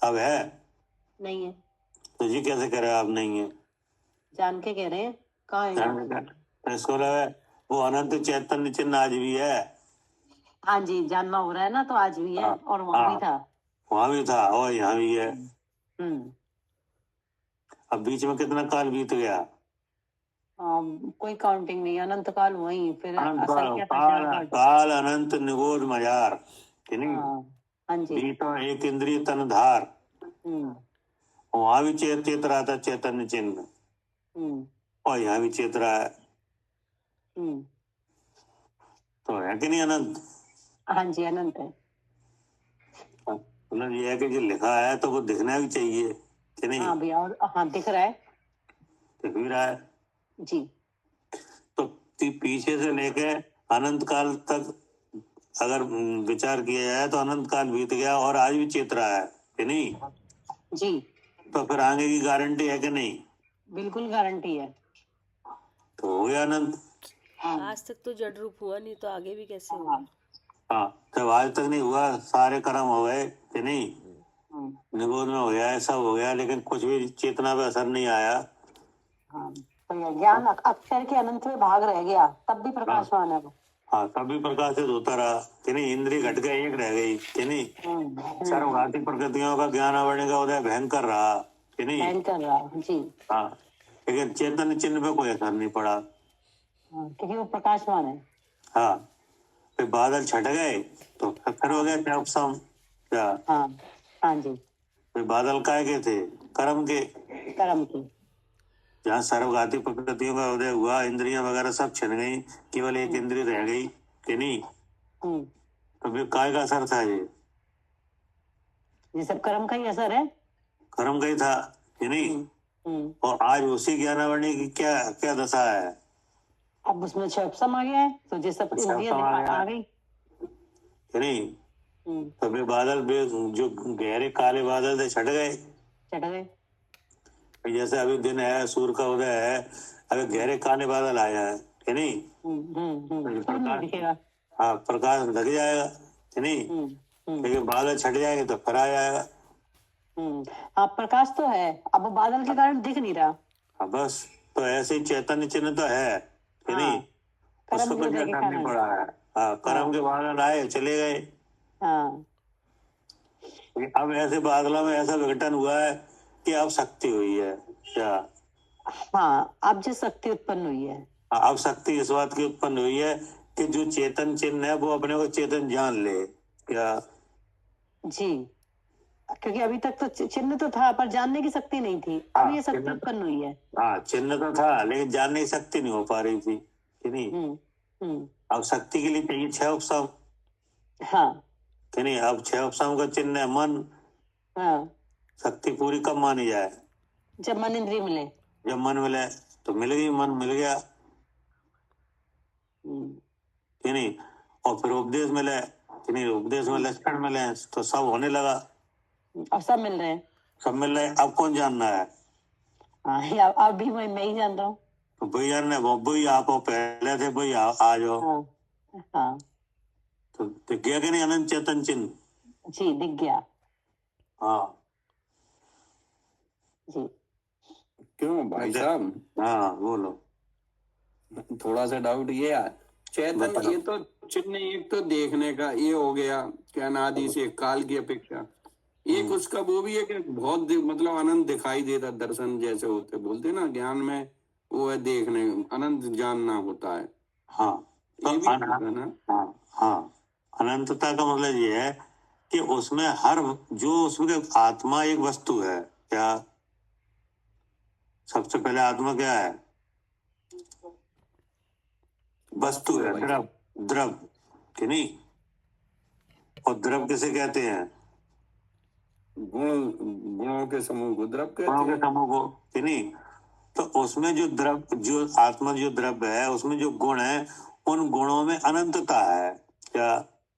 अब है, नहीं है। तो जी कैसे करे आप नहीं है? जान के कह रहे हैं, कहाँ है? तो इसको लगा वो अनंत चैतन्य चिन्ह आज भी है। हाँ जी, जानना हो रहा है ना, तो आज भी है हाँ, और वहाँ भी हाँ। था। वहां भी था और यहाँ भी है। हम्म अब बीच में कितना काल बीत गया? कोई काउंटिंग नहीं, अनंत काल वही फिर अनंत असल काल, क्या था, काल जागृत। काल अनंत निगोद मजार कि नहीं? हाँ हाँ जी। बीतो एक इंद्रिय तन धार, हम्म वहां भी चेत रहा था चैतन्य चिन्ह, हम्म और यहाँ भी चेत रहा है, हम्म तो है कि नहीं अनंत? हाँ जी, अनंत है। मतलब ये है कि जो लिखा है तो वो दिखना भी चाहिए कि नहीं? हाँ भैया, और हाँ दिख रहा है। दिख भी रहा है। जी, तो पीछे से लेके अनंत काल तक अगर विचार किया जाए तो अनंत काल बीत गया और आज भी चेत रहा है कि नहीं? जी, तो फिर आगे की गारंटी है कि नहीं? बिल्कुल गारंटी है। तो हो गया अनंत। हाँ आज तक तो जड़ रूप हुआ नहीं, तो आगे भी कैसे होगा? हाँ, जब आज तक नहीं हुआ, सारे कर्म हो गए कि नहीं? हम्म, निगोद में हो गया, सब हो गया, लेकिन कुछ भी चेतना पे असर नहीं आया। हाँ तो ये ज्ञान अक्षर के अनंत में भाग रह गया, तब भी प्रकाशवान है वो। हाँ, तब भी प्रकाशित होता रहा कि नहीं? इंद्रिय घट गए, एक रह गई कि नहीं? सर्वघाती प्रकृतियों का ज्ञान आवरण का उदय भयंकर रहा कि नहीं? भयंकर रहा। जी, हाँ, लेकिन चेतन चिन्ह पे कोई असर नहीं पड़ा। हाँ, क्योंकि वो प्रकाशवान है। हाँ, फिर बादल छट गए तो फिर हो गया क्या उपशम? क्या? हाँ हाँ जी, फिर बादल काय के थे? कर्म के। कर्म की। जहाँ सर्वघाती प्रकृतियों का उदय हुआ, इंद्रियां वगैरह सब छिन गई, केवल एक इंद्रिय रह गई कि नहीं? हम्म तो फिर काय का असर था ये सब कर्म का ही असर है। कर्म का ही था कि नहीं? हम्म और आज उसी ज्ञानावरणी की क्या क्या दशा है? अब उसमें उपशम आ गया है, तो ये सब अच्छा, इंद्रियां उपशम आ गया। आ गई। कि नहीं? हम्म, तो फिर बादल जो गहरे काले बादल थे छट गए। चढ़ गए। जैसे अभी दिन है, सूर्य का उदय है, अभी गहरे काले बादल आया है कि नहीं? सूर्य नहीं दिखेगा। हाँ, प्रकाश ढक जाएगा कि नहीं? लेकिन बादल छट जाएंगे तो फिर आ जाएगा। हाँ, प्रकाश तो है, अब वो बादल के कारण दिख नहीं रहा। हाँ, बस तो ऐसे ही चैतन्य चिन्ह तो है कि नहीं? कर्म उसको के कुछ उदय के असर नहीं कारण। पड़ा है। हाँ, कर्म के बादल आए चले गए। हाँ अब ऐसे बादलों में ऐसा विघटन हुआ है कि अब शक्ति हुई है क्या? हाँ, अब जो शक्ति उत्पन्न हुई है। हाँ, अब शक्ति इस बात की उत्पन्न हुई है कि जो चेतन चिन्ह है वो अपने को चेतन जान ले क्या? जी, क्योंकि अभी तक तो चिन्ह तो था पर जानने की शक्ति नहीं थी, अब ये शक्ति उत्पन्न हुई है। हाँ, चिन्ह तो था लेकिन जानने की शक्ति नहीं हो पा रही थी कि नहीं? अब शक्ति के लिए चाहिए 6 उपशम हाँ कि नहीं? अब 6 उपशम का चिन्ह है मन। हाँ, शक्ति पूरी कब मानी जाए? जब मन इंद्रिय मिले। जब मन मिले तो मिल गई, मन मिल गया कि नहीं? और फिर उपदेश मिले कि नहीं? उपदेश में लक्षण मिले तो सब होने लगा। अब सब मिल रहे हैं। सब मिल रहे, अब कौन जानना है? हाँ, अब भी मैं ही जानता हूँ। तो वही जानना है, वही आप हो, पहले थे वही आ जाओ। हाँ हाँ तो दिख गया कि नहीं अनंत चेतन चिन्ह? जी, दिख गया। हाँ जी, क्यों भाई साहब, हाँ, बोलो। थोड़ा सा डाउट ये है, चेतन ये तो चिन्ह एक तो देखने का ये हो गया कि अनादि से काल की अपेक्षा, एक उसका वो भी है कि बहुत मतलब अनंत दिखाई देता, दर्शन जैसे होते, बोलते ना ज्ञान में वो है देखने, अनंत जानना होता है। हाँ, ये भी होता है ना। हाँ, हाँ, अनंतता का मतलब ये है कि उसमें जो उसमें आत्मा एक वस्तु है क्या? सबसे पहले आत्मा क्या है? वस्तु है, द्रव, द्रव कि नहीं? और द्रव किसे कहते हैं? गुणों के समूह को द्रव कहते गुणों के हैं। समूह को, कि नहीं? तो उसमें जो द्रव, जो आत्मा, जो द्रव्य है, उसमें जो गुण है, उन गुणों में अनंतता है क्या?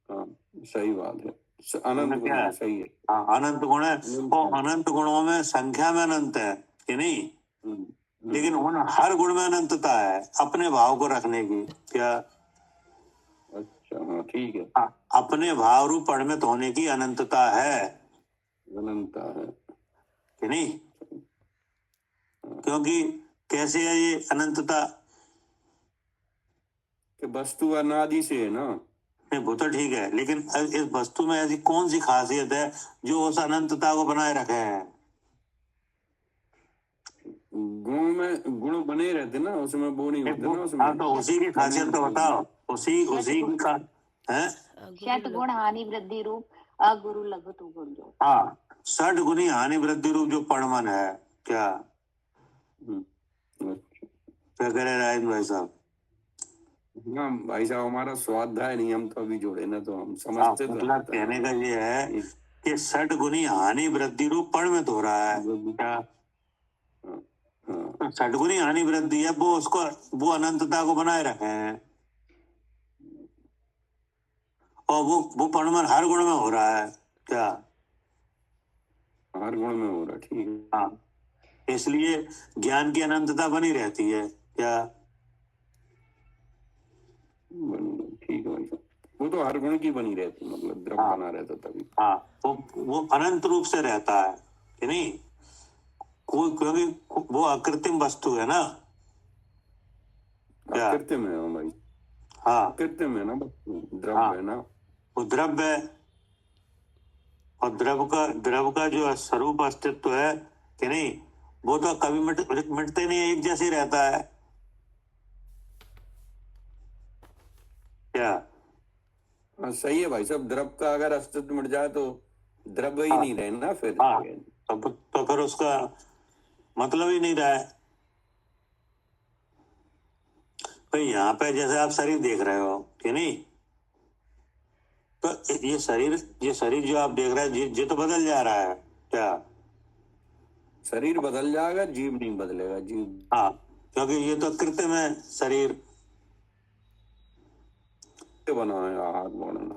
हाँ, सही बात है, अनंत गुण है, सही है। हाँ, अनंत गुण है। और अनंत गुणों में संख्या में अनंत है कि नहीं? लेकिन उन हर गुण में अनंतता है अपने भाव को रखने की क्या? अच्छा, हाँ, ठीक है। हाँ, अपने भाव रूप परिणत होने की अनंतता है, अनंतता है कि नहीं? क्योंकि कैसे है ये अनंतता? कि वस्तु अनादि से है ना। नहीं, वो तो ठीक है, लेकिन इस वस्तु में ऐसी कौन सी खासियत है जो उस अनंतता को बनाए रखे हैं? गुण बने रहते ना उसमें, वो नहीं होते ना उसमें। हाँ, तो उसी की खासियत तो बताओ, उसी की का है। षट गुण हानि वृद्धि रूप अगुरु लघु तु गुण जो। हाँ, षट गुणी हानि वृद्धि रूप जो परमन है क्या? क्या कह रहे राजेंद्र भाई साहब? हाँ भाई साहब, हमारा स्वाध्याय नहीं, हम तो अभी जोड़े ना, तो हम समझते। तो मतलब कहने का ये है कि षट गुणी हानि वृद्धि रूप परिणत हो रहा है क्या? षट गुणी हानि वृद्धि है, वो अनंतता को बनाए रखे हैं, और वो परिणमन हर गुण में हो रहा है क्या? हर गुण में हो रहा, ठीक है। हाँ, इसलिए ज्ञान की अनंतता बनी रहती है क्या? ठीक है भाई साहब, वो तो हर गुण की बनी रहती, मतलब द्रव बना रहता तभी। हाँ, वो अनंत रूप से रहता है कि नहीं? क्योंकि वो अकृत्रिम वस्तु है ना। कृत्रिम है भाई। हाँ, कृत्रिम है ना, द्रव है ना। वो द्रव है, और द्रव का जो स्वरूप अस्तित्व है कि नहीं, वो तो कभी मिटते नहीं है, एक जैसे रहता है क्या? हाँ, सही है भाई साहब, द्रव का अगर अस्तित्व मिट जाए तो द्रव ही नहीं रहे ना फिर। हाँ, तो फिर उसका मतलब ही नहीं रहा है। भाई यहाँ पे जैसे आप शरीर देख रहे हो कि नहीं, तो ये शरीर जो आप देख रहे हैं, ये तो बदल जा रहा है क्या? शरीर बदल जाएगा, जीव नहीं बदलेगा, जीव। हाँ, क्योंकि ये तो कृत्रिम है शरीर, बना है हाथ बनाना।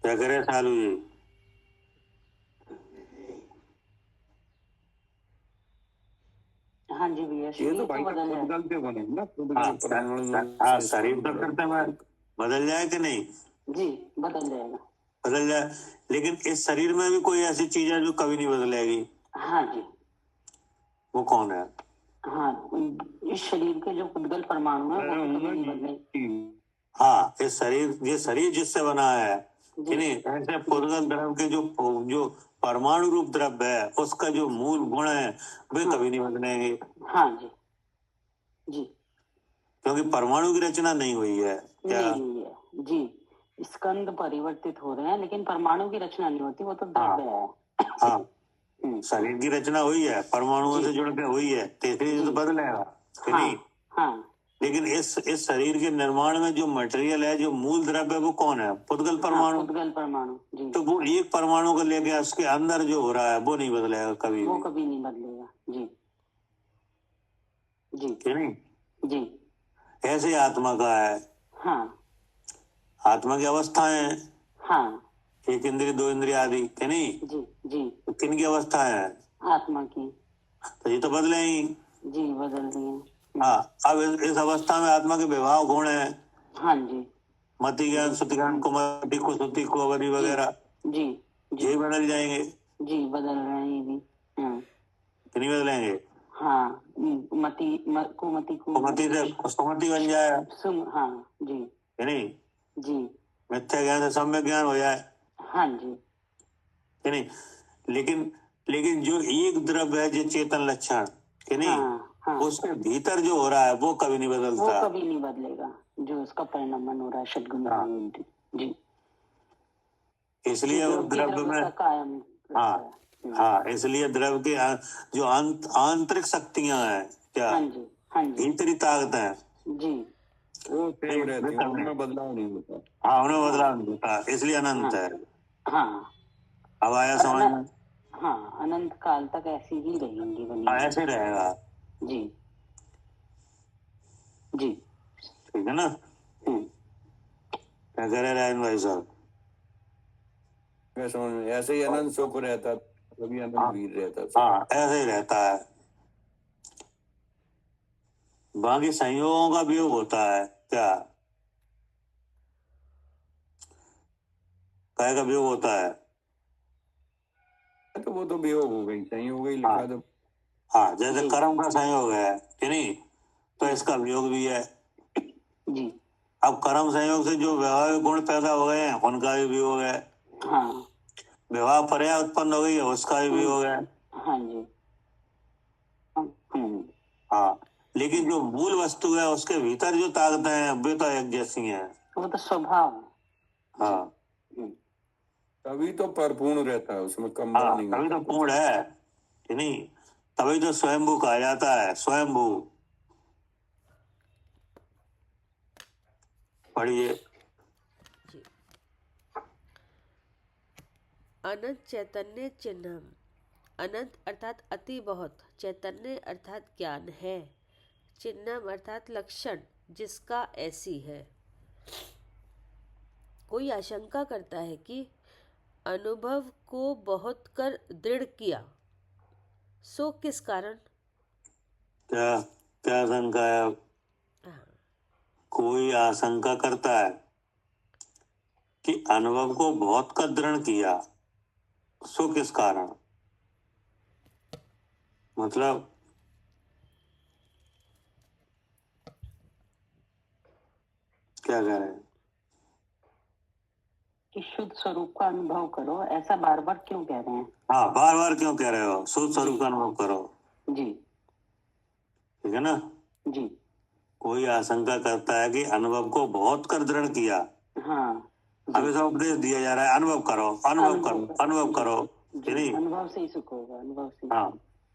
क्या करे सालू जी? हाँ जी भैया, ये शरीर तो तो भाई बदल जाए। बदलते बने ना, हाँ, शरीर तो कृत्रिम है, बदल जाए कि नहीं? जी, बदल जाएगा। बदल जाए, लेकिन इस शरीर में भी कोई ऐसी चीज है जो कभी नहीं बदलेगी। हाँ जी। वो कौन है? हाँ, इस शरीर के जो पुद्गल परमाणु है वो कभी नहीं बदले। हाँ, ये शरीर जिससे बना है कि नहीं, ऐसे पुद्गल द्रव के जो परमाणु रूप द्रव्य है, उसका जो मूल गुण है वे कभी नहीं बदलेंगे। हाँ जी, जी, क्योंकि परमाणु की रचना नहीं हुई है क्या? नहीं हुई है जी। स्कंद परिवर्तित हो रहे हैं, लेकिन परमाणु की रचना नहीं होती, वो तो द्रव्य है। हाँ, शरीर की रचना हुई है, परमाणुओं से जुड़ के हुई है, तो इसलिए तो बदलेगा कि नहीं? हाँ, लेकिन इस शरीर के निर्माण में जो मटेरियल है, जो मूल द्रव्य है, वो कौन है? पुद्गल परमाणु। पुद्गल परमाणु जी। तो वो एक परमाणु को लेके उसके अंदर जो हो रहा है वो नहीं बदलेगा कभी वो भी, कभी नहीं बदलेगा जी, जी, कि नहीं? जी। ऐसे आत्मा का है। हाँ, आत्मा की अवस्थाएं, हाँ, एक इंद्रिय, दो इंद्रिय आदि, कि नहीं? जी, जी। तो किन की अवस्था है? आत्मा की। तो ये तो बदले ही। जी, बदल रही है। हाँ, अब इस अवस्था में आत्मा के विभाव गुण है। हाँ जी, मति ज्ञान, सुति ज्ञान, कुमति को, सुति को, अवधि वगैरह, जी, जी, ये बदल जाएंगे जी, बदल रहे हैं ये भी। कि नहीं बदलेंगे? हाँ, कुमति से सुमति बन जाए, हाँ जी, कि नहीं? जी, मिथ्या ज्ञान से सम्यक ज्ञान हो जाए, हाँ जी, कि नहीं? लेकिन जो एक द्रव्य है, जो चेतन लक्षण, कि नहीं, हाँ, उसके भीतर जो हो रहा है वो कभी नहीं वो बदलता। कभी नहीं बदलेगा, जो उसका परिणमन हो रहा है षटगुण। जी, इसलिए वो द्रव्य में, का कायम रहता हाँ है। हाँ, इसलिए द्रव्य की जो आंतरिक शक्तियां हैं, क्या हाँ जी, हाँ जी, भीतरी ताकत है, जी, वो सेम रहती है, उनमें बदलाव नहीं होता। हाँ, उन्हें बदलाव नहीं होता, इसलिए अनंत है। हाँ, अब आया और समझ में? हाँ, अनंत काल तक ऐसी ही रहेंगी बनी हुई। ऐसे रहेगा, जी, जी, ठीक है ना? क्या कह रहे रायन भाई साहब? मैं समझ में, ऐसे ही अनंत सुख रहता, कभी अनंत वीर रहता। हाँ, ऐसे ही रहता है। बाकी संयोगों का वियोग होता है, क्या काय का वियोग होता है? तो वो तो वियोग हो गई, सही हो गई, लिखा तो। हाँ, जैसे जी। कर्म का संयोग है कि नहीं, तो इसका वियोग भी है। जी, अब कर्म संयोग से जो व्यवहारिक गुण पैदा हो गए हैं, उनका भी वियोग है। हाँ, विवाह पर्याय उत्पन्न हो गई है, उसका भी वियोग है। हाँ जी, हाँ, लेकिन जो मूल वस्तु है, उसके भीतर जो ताकतें हैं, वे तो एक जैसी हैं। वो तो स्वभाव है। हाँ तभी तो परिपूर्ण रहता है, उसमें कम बड़ हाँ, नहीं तभी होता। तो पूर्ण है कि नहीं, तभी तो स्वयंभू कहा जाता है, स्वयंभू। पढ़िए। अनंत चैतन्य चिन्हम। अनंत अर्थात अति बहुत, चैतन्य अर्थात ज्ञान है, चिन्हम अर्थात लक्षण जिसका ऐसी है। कोई आशंका करता है कि अनुभव को बहुत कर दृढ़ किया, सो किस कारण? क्या क्या शंका है? हाँ, कोई आशंका करता है कि अनुभव को बहुत का दृढ़ किया, सो किस कारण? मतलब क्या कह रहे हैं? कि शुद्ध स्वरूप का अनुभव करो, ऐसा बार बार क्यों कह रहे हैं? हाँ, बार बार क्यों कह रहे हो? शुद्ध स्वरूप का अनुभव करो, जी, ठीक है ना? जी, कोई आशंका करता है कि अनुभव को बहुत कर दृढ़ किया। हाँ, हमेशा उपदेश दिया जा रहा है, अनुभव करो, अनुभव करो, अनुभव करो, कि नहीं? अनुभव से ही सुख होगा, अनुभव से। हाँ,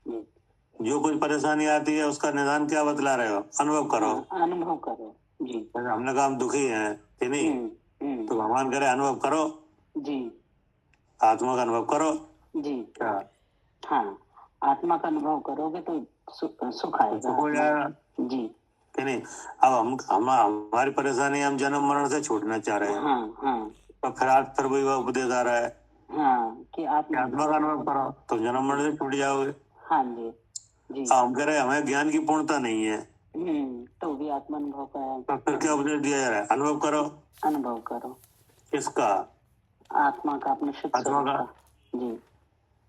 जी, जो कोई परेशानी आती है, उसका निदान क्या बतला रहे हो? अनुभव करो। अनुभव करो। जी, हमने कहा हम दुखी हैं, कि नहीं, तो भगवान करे अनुभव करो, जी, आत्मा का अनुभव करो। जी, क्या? हाँ, आत्मा का अनुभव करोगे तो सुख आएगा। सुख हो जाएगा, जी, कि नहीं? अब हम हमारी परेशानी, हम जन्म मरण से छूटना चाह रहे हैं, हाँ, हाँ, तो फिर आज फिर वही उपदेश आ रहा है हाँ, कि कि आत्मा आत्मा का अनुभव करो, तो जन्म मरण से छूट जाओगे। हाँ जी, जी, अब हम कह रहे हैं हमें ज्ञान की पूर्णता नहीं है, तो भी आत्मा अनुभव का तो फिर क्या उपदेश दिया जा रहा है? अनुभव करो। अनुभव करो, किसका? आत्मा का, अपने शुद्ध आत्मा स्वरूप का। का। जी,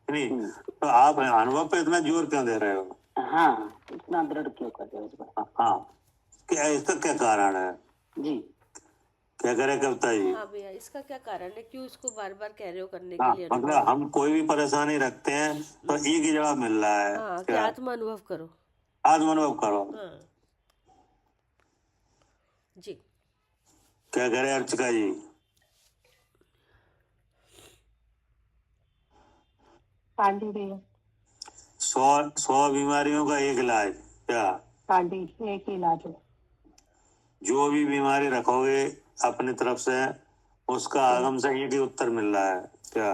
कि नहीं? तो आप अनुभव पे इतना जोर क्यों दे रहे हो? हाँ, इतना दृढ़ क्यों कर रहे हो इस बार? हाँ, क्या इसका क्या कारण है? जी, क्या करे कविता जी? हाँ भैया, इसका क्या कारण है, क्यों इसको बार बार कह रहे हो करने हाँ, के लिए मतलब अनुभव? हम कोई भी परेशानी रखते हैं तो एक ही जवाब मिल रहा है, हाँ, कि क्या? आत्मा अनुभव करो। आत्म अनुभव करो। हाँ जी, क्या करे अर्चिका जी? हाँ जी भैया, 100 बीमारियों का एक इलाज, क्या? हाँ जी, एक ही इलाज है। जो भी बीमारी रखोगे अपनी तरफ से, उसका आगम से एक ही उत्तर मिल रहा है, क्या?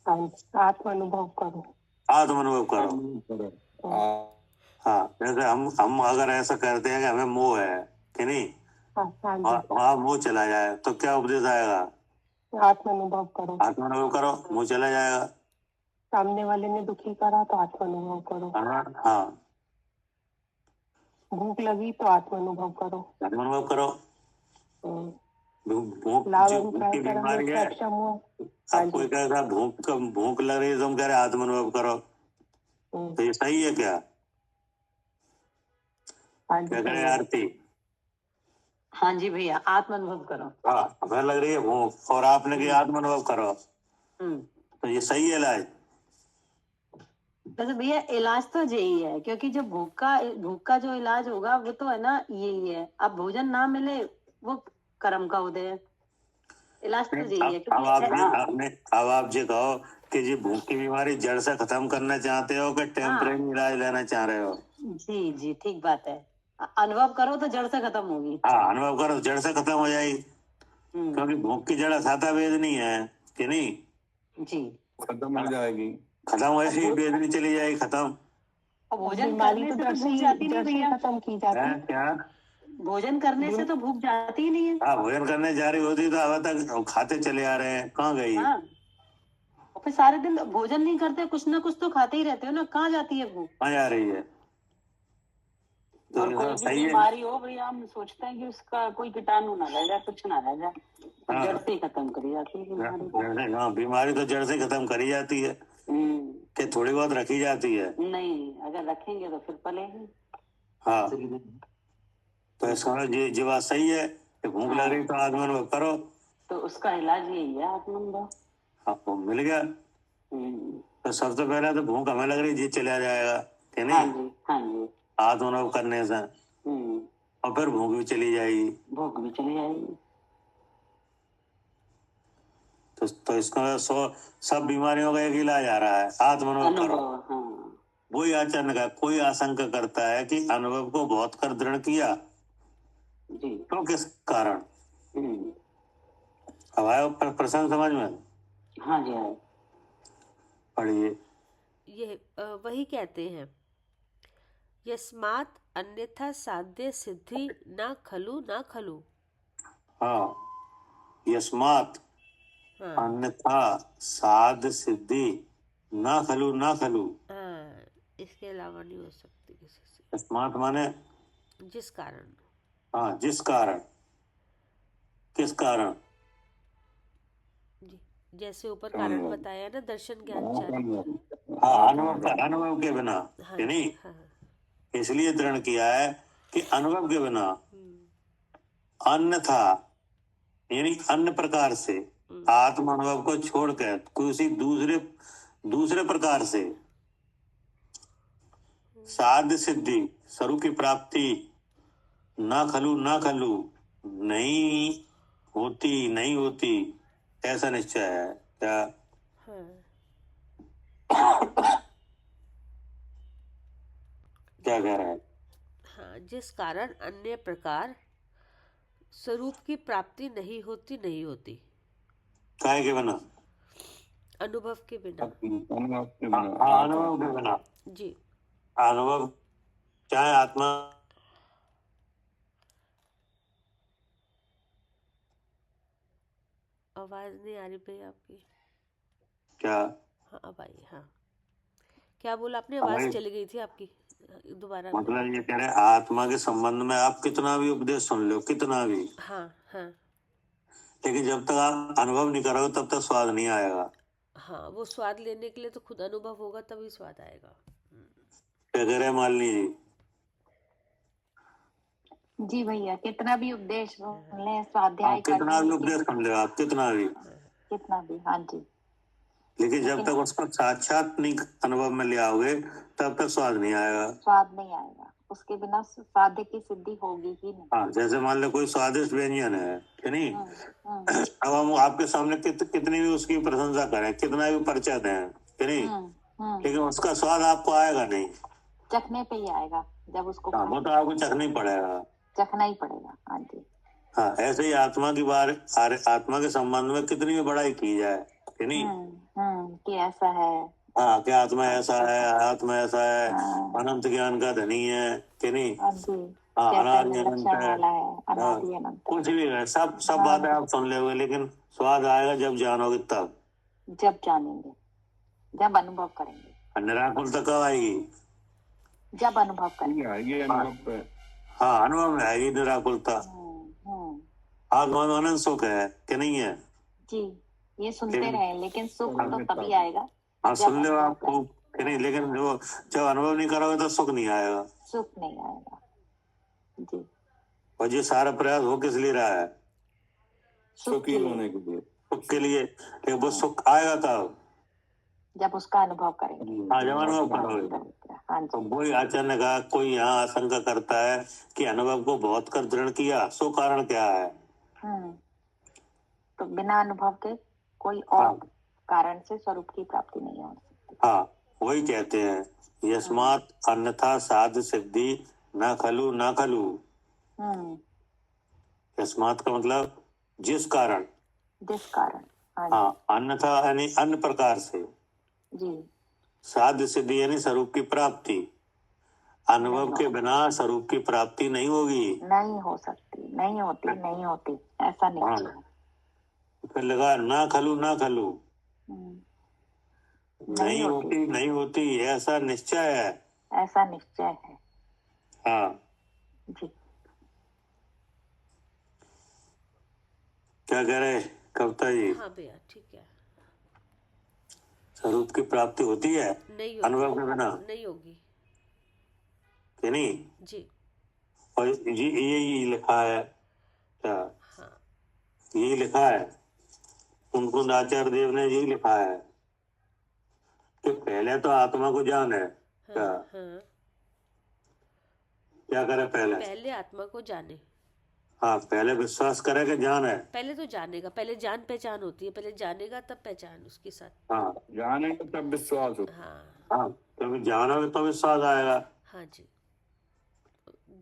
हाँ, आत्म अनुभव करो। आत्म अनुभव करो। हाँ, जैसे हम अगर ऐसा करते हैं कि हमें मोह है, कि नहीं, हाँ, हाँ जी, वहाँ मोह चला जाए, तो क्या उपदेश आएगा? आत्म अनुभव करो। आत्म अनुभव करो, मोह चला जाएगा। सामने वाले ने दुखी करा तो आत्म अनुभव करो। हाँ, भूख लगी तो आत्म अनुभव करो। आत्म अनुभव करो। भूख लाभ जो अभिप्राय की कर्म बीमारी है, सक्षम हुआ। अब कोई कहेगा भूख लग रही है, तुम कह रहे आत्म अनुभव करो, तो ये सही है क्या? हाँ क्या जी करें भैया, आरती? हाँ जी भैया, आत्म अनुभव करो। हाँ, हमें लग रही है भूख और आपने कहा आत्म अनुभव करो, तो ये सही है इलाज? वैसे भैया इलाज तो यही है, क्योंकि जो भूख का जो इलाज होगा वो तो है ना, यही है। अब भोजन ना मिले वो कर्म का उदय है। इलाज तो यही है अब क्योंकि अब आप ये कहो कि जी भूख की बीमारी जड़ से खत्म करना चाहते हो कि टेम्परेरी इलाज लेना चाह रहे हो? जी जी ठीक बात है। अनुभव करो तो जड़ से खत्म होगी। हाँ, अनुभव करो तो जड़ से खत्म हो जाएगी, क्योंकि भूख की जड़ अथाता वेदनी है कि नहीं? जी खत्म हो जाएगी। खत्म हो जाएगी, वेदनी चली जाएगी खत्म। और भोजन बीमारी करने तो से जड़ तो से भूख ही जाती नहीं जड़ से ही भैया। खत्म की जाती है है। क्या? भोजन करने से तो भूख जाती ही नहीं है। हाँ, भोजन करने जा रही होती तो अब तक खाते चले आ रहे हैं, कहाँ गई? हाँ और फिर सारे दिन भोजन नहीं करते, कुछ ना कुछ तो खाते ही रहते हो ना, कहाँ जाती है भूख? कहाँ जा रही है? तो और कोई भी सही है। बीमारी हो भैया, हम सोचते हैं कि उसका कोई कीटाणु ना रह जाए, कुछ ना रह जाए, हाँ। जड़ से ही खत्म करी जाती है बीमारी। हाँ, बीमारी तो जड़ से खत्म करी जाती है कि थोड़ी बहुत रखी जाती है? नहीं, अगर रखेंगे तो फिर पलेगी। हाँ, तो इसका ये बात सही है कि भूख लग रही तो आत्मानुभव करो, तो उसका इलाज यही है आत्मानुभव। आपको मिल गया। तो सबसे पहले तो भूख हमें लग रही जी चला जाएगा कि हाँ नहीं? जी, हाँ जी। आत्मानुभव करने से और फिर भूख भी चली जाएगी। भूख भी चली जाएगी। तो इसका सब बीमारियों का एक इलाज आ रहा है, आत्मानुभव करो। अनुभव, हाँ वही आचरण का कोई आशंका करता है कि अनुभव को बहुत कर दृढ़ किया जी। तो किस कारण? अब आयो प्रश्न समझ में? हाँ जी, हाँ। पढ़िए। ये वही कहते हैं, यस्मात् अन्यथा साध्य सिद्धि न खलु। हाँ, यस्मात् हाँ अन्यथा साध सिद्धि ना खलु। हाँ, इसके अलावा नहीं हो सकती किसी से। यस्मात् माने जिस कारण। हाँ, जिस कारण, किस कारण? जी, जैसे ऊपर कारण बताया ना, दर्शन ज्ञान चार। हाँ, अनुभव के बिना हाँ कि नहीं? हाँ इसलिए दृढ़ किया है कि अनुभव के बिना अन्यथा यानी अन्य प्रकार से आत्म अनुभव को छोड़कर किसी दूसरे प्रकार से साध्य सिद्धि स्वरूप की प्राप्ति ना खलु नहीं होती ऐसा निश्चय है क्या? क्या कह रहा है? हाँ, जिस कारण अन्य प्रकार स्वरूप की प्राप्ति नहीं होती काय के बिना? अनुभव के बिना। अनुभव के बिना जी। अनुभव चाहे आत्मा आवाज नहीं आ रही भैया आपकी। क्या? हाँ अब आई। हाँ, क्या बोला आपने? आवाज चली गई थी आपकी, दोबारा। मतलब ये कह रहे हैं आत्मा के संबंध में आप कितना भी उपदेश सुन लो, कितना भी, हाँ हाँ लेकिन जब तक आप अनुभव नहीं करोगे तब तक स्वाद नहीं आएगा। हाँ, वो स्वाद लेने के लिए तो खुद अनुभव होगा तभी स्वाद आएगा। क्या कह रहे हैं मालिनी जी? जी भैया, कितना भी उपदेश सुन ले, स्वाध्याय कितना भी उपदेश सुन लो आप, कितना भी, हाँ जी, लेकिन जब तक उसको साक्षात नहीं अनुभव में ले आओगे तब तक स्वाद नहीं आएगा। स्वाद नहीं आएगा, उसके बिना स्वाद की सिद्धि होगी ही नहीं। हाँ, जैसे मान लो कोई स्वादिष्ट व्यंजन है कि नहीं, अब हम आपके सामने कितनी भी उसकी प्रशंसा करें, कितना भी परिचय दें कि नहीं, लेकिन उसका स्वाद आपको आएगा नहीं, चखने पे ही आएगा जब उसको। हाँ, वो तो आपको चखना ही पड़ेगा। हाँ जी। हाँ, ऐसे ही आत्मा की आत्मा के संबंध में कितनी भी बड़ाई की जाए कि नहीं, कि ऐसा है, हाँ, कि आत्मा ऐसा है, अनंत ज्ञान का धनी है कि नहीं, हाँ, अनादि अनंत है, कुछ भी है, सब बातें आप सुन लोगे, लेकिन स्वाद आएगा जब जानोगे तब, जब जानेंगे, जब अनुभव करेंगे। निराकुलता कब आएगी? जब अनुभव करेंगे। हाँ, अनुभव में आएगी निराकुलता। आत्मा में अनंत सुख है कि नहीं है? जी, ये सुनते रहे, लेकिन सुख तो तभी आएगा। हाँ, सुन लो आप खूब कि नहीं, लेकिन जो जब अनुभव नहीं करोगे तो सुख नहीं आएगा। जी। और ये सारा प्रयास हो किस लिए रहा है? सुखी होने के लिए। सुख के लिए, लेकिन वो सुख आएगा तब जब उसका अनुभव करेंगे। हाँ, जब अनुभव करोगे। तो वही आचार्य ने कहा, कोई यहाँ आशंका करता है कि अनुभव को बहुत कर दृढ़ किया, सो कारण क्या है? तो बिना अनुभव के कोई और हाँ कारण से स्वरूप की प्राप्ति नहीं हो सकती। हाँ, वही कहते हैं यस्मात् अन्यथा साध सिद्धि न खलु न खलु। हम्म, यस्मात् का मतलब जिस कारण, जिस कारण। हाँ जी, हाँ, अन्यथा यानी अन्य प्रकार से, जी साध सिद्धि यानी स्वरूप की प्राप्ति, अनुभव नहीं के हो बिना स्वरूप की प्राप्ति नहीं होगी। नहीं हो सकती, नहीं होती, नहीं होती, ऐसा हाँ, निश्चय है। फिर लगा ना खलु ना खलु, हम्म, नहीं होती नहीं होती ऐसा निश्चय है। ऐसा निश्चय है। हाँ, जी, क्या कह रहे कविता जी? हाँ भैया ठीक है। स्वरूप की प्राप्ति होती है नहीं अनुभव के होगी, बिना नहीं होगी कि नहीं? जी। और यही लिखा है क्या? हाँ यही लिखा है, उनको आचार्य देव ने यही लिखा है कि पहले तो आत्मा को जान है क्या? हाँ हाँ, क्या करे पहले? पहले आत्मा को जाने। हाँ, पहले विश्वास करे कि जान है। पहले तो जानेगा, पहले जान पहचान होती है, पहले जानेगा तब पहचान उसके साथ। हाँ जानेंगे तब विश्वास हो। हाँ हाँ, तो जानोगे तो विश्वास आएगा। हाँ जी।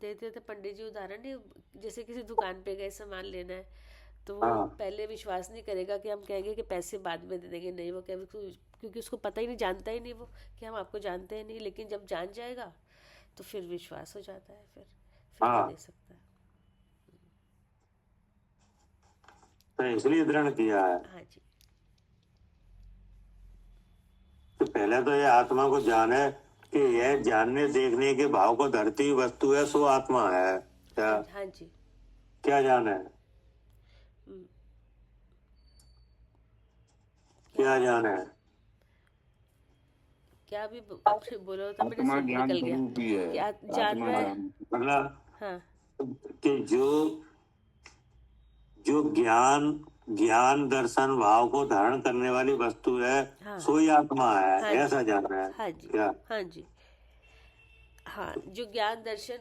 देते थे पंडित जी उदाहरण है, जैसे किसी दुकान पे गए सामान लेना है तो वो हाँ पहले विश्वास नहीं करेगा कि हम कहेंगे कि पैसे बाद में दे देंगे, नहीं वो कहेगा क्योंकि उसको पता ही नहीं, जानता ही नहीं वो कि हम आपको जानते हैं नहीं, लेकिन जब जान जाएगा तो फिर विश्वास हो जाता है, फिर हाँ। वो दे सकता है। तो इसलिए दृढ़ किया है हाँ जी, कि पहले तो ये आत्मा को जाने कि यह जानने देखने के भाव को धरती हुई वस्तु है, सो आत्मा है क्या? हाँ जी। क्या जाने? हम्म, क्या जाने? क्या भी बोलो तो मेरे आत्मा से ज्ञान निकल गया। स्वरूप ही है। क्या जान आत्मा रहा है? ज्ञान। मतलब हाँ कि जो ज्ञान दर्शन भाव को धारण करने वाली वस्तु है, हाँ सो ही आत्मा है, हाँ जी, ऐसा जानना है हाँ जी, क्या? हाँ जी, हाँ, जो ज्ञान दर्शन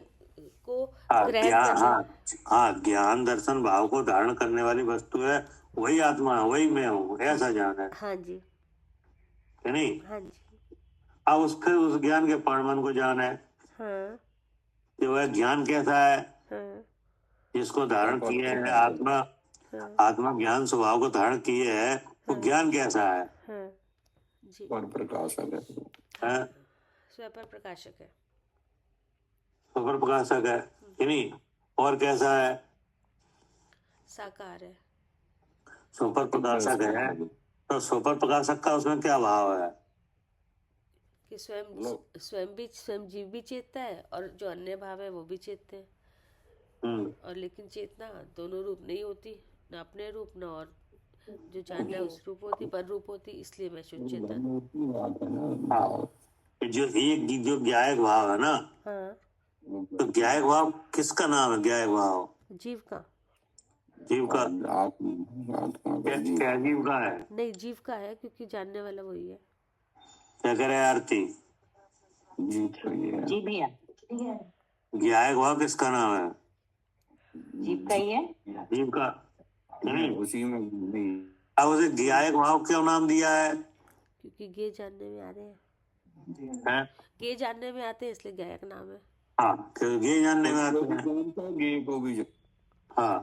को हाँ, ग्रहण ज्ञान, करने। हाँ हाँ, ज्ञान दर्शन भाव को धारण करने वाली वस्तु है, वही आत्मा है, वही मैं हूँ, ऐसा जानना है हाँ जी, कि नहीं? हाँ जी, अब उस ज्ञान के परिमाण को जाना है हाँ कि वह ज्ञान कैसा है हाँ जिसको धारण किए है आत्मा। हाँ आत्मा ज्ञान स्वभाव को धारण किए है, वो ज्ञान कैसा है? हाँ जी, पर प्रकाशक है। हैं? स्वपर प्रकाशक है। सुपर प्रकाशक है कि नहीं? और कैसा है? साकार है। सुपर प्रकाशक है, तो सुपर प्रकाशक का उसमें क्या भाव है? कि स्वयं जीव भी चेतता है और जो अन्य भाव है वो भी चेतते हैं। और लेकिन चेतना दोनों रूप नहीं होती, ना अपने रूप ना और जो जानना है उस रूप होती, पर रूप होती, इसलिए मैं शुद्ध चेतन। हाँ, जो ज्ञायक भाव है ना, हाँ, तो ज्ञायक भाव किसका नाम है? ज्ञायक भाव जीव का। जीव का? आत्मा क्या जीव का है? नहीं, जीव का है क्योंकि जानने वाला वही है। क्या करे आरती? जी भैया, ज्ञायक भाव किसका नाम है? जीव का ही है। जीव का नहीं? उसी में नहीं। अब उसे ज्ञायक भाव क्यों नाम दिया है? क्योंकि गे जानने में आ रहे हैं, हैं? गे जानने में आते हैं इसलिए गायक नाम है। हाँ, क्योंकि ये जानने में आते हैं। गे को भी हाँ,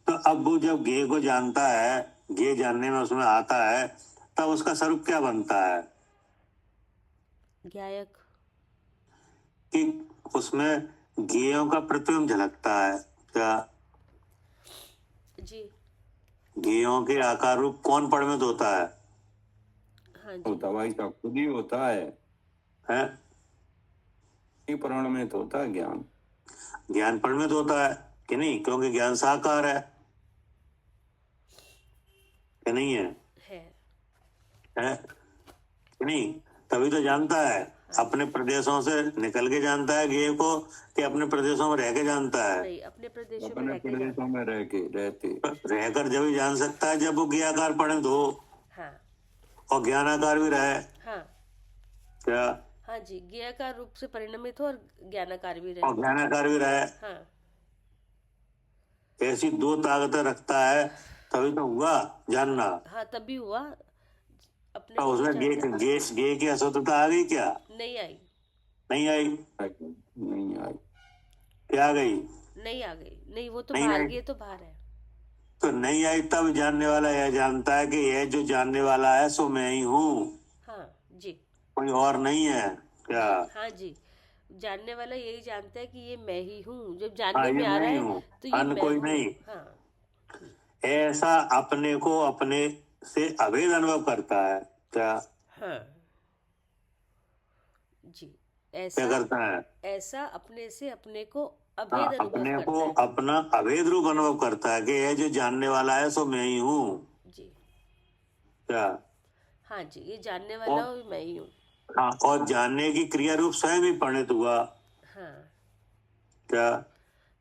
तो अब वो जब गे को जानता है, गे जानने में उसमें आता है, तब उसका स्वरूप क्या बनता है? गायक। कि उसमें गेयों का प्रतिबिंब झलकता है क्या? जी, गेयों के आकार रूप कौन परिणत होता है? हाँ जी, होता भाई साहब, खुद ही होता है। हैं? परिणमित होता है ज्ञान। ज्ञान परिणत होता है कि नहीं? क्योंकि ज्ञान साकार है कि नहीं है? है कि नहीं? तभी तो जानता है, अपने प्रदेशों से निकल के जानता है गेय को, कि अपने प्रदेशों में रह के जानता है? नहीं, अपने प्रदेशों में अपने रहकर प्रदेशों में रहते रहकर जब ही जान सकता है जब वो ज्ञाकार परिणत हो हाँ और ज्ञानाकार भी रहे हाँ क्या? हाँ जी, ज्ञाकार रूप से परिणमित हो और ज्ञानाकार भी और रहे। ज्ञानाकार भी रहे। हाँ ऐसी दो ताकतें रखता है, तभी तो हुआ जानना। हाँ तभी हुआ अपने तो को उसमें गे जानना। गे की अशुद्धता आ गई क्या? नहीं आई, नहीं आई। नहीं आई। क्या आ गई? नहीं आ गई, नहीं वो तो नहीं बाहर आई। गई, तो बाहर है। तो नहीं आई तब जानने वाला यह जानता है कि यह जो जानने वाला है सो मैं ही हूँ, हाँ जी, कोई और नहीं है क्या? हाँ जी, जानने वाला यही जानता है कि ये मैं ही हूँ। जब हाँ, जानने ये में आ मैं रहा ही है हूँ, तो ये अन्य मैं कोई हूँ। नहीं। हाँ ऐसा अपने को अपने से अभेद अनुभव करता है क्या? हाँ जी, क्या ऐसा करता है? ऐसा अपने से अपने को हाँ, अभेद अनुभव अपने को करता है। अपना अभेद रूप अनुभव करता है कि यह जो जानने वाला है सो मैं ही हूँ जी क्या? हाँ जी, ये जानने वाला और मैं ही हूँ। हाँ, और जानने की क्रिया रूप स्वयं ही परिणित हुआ हाँ क्या?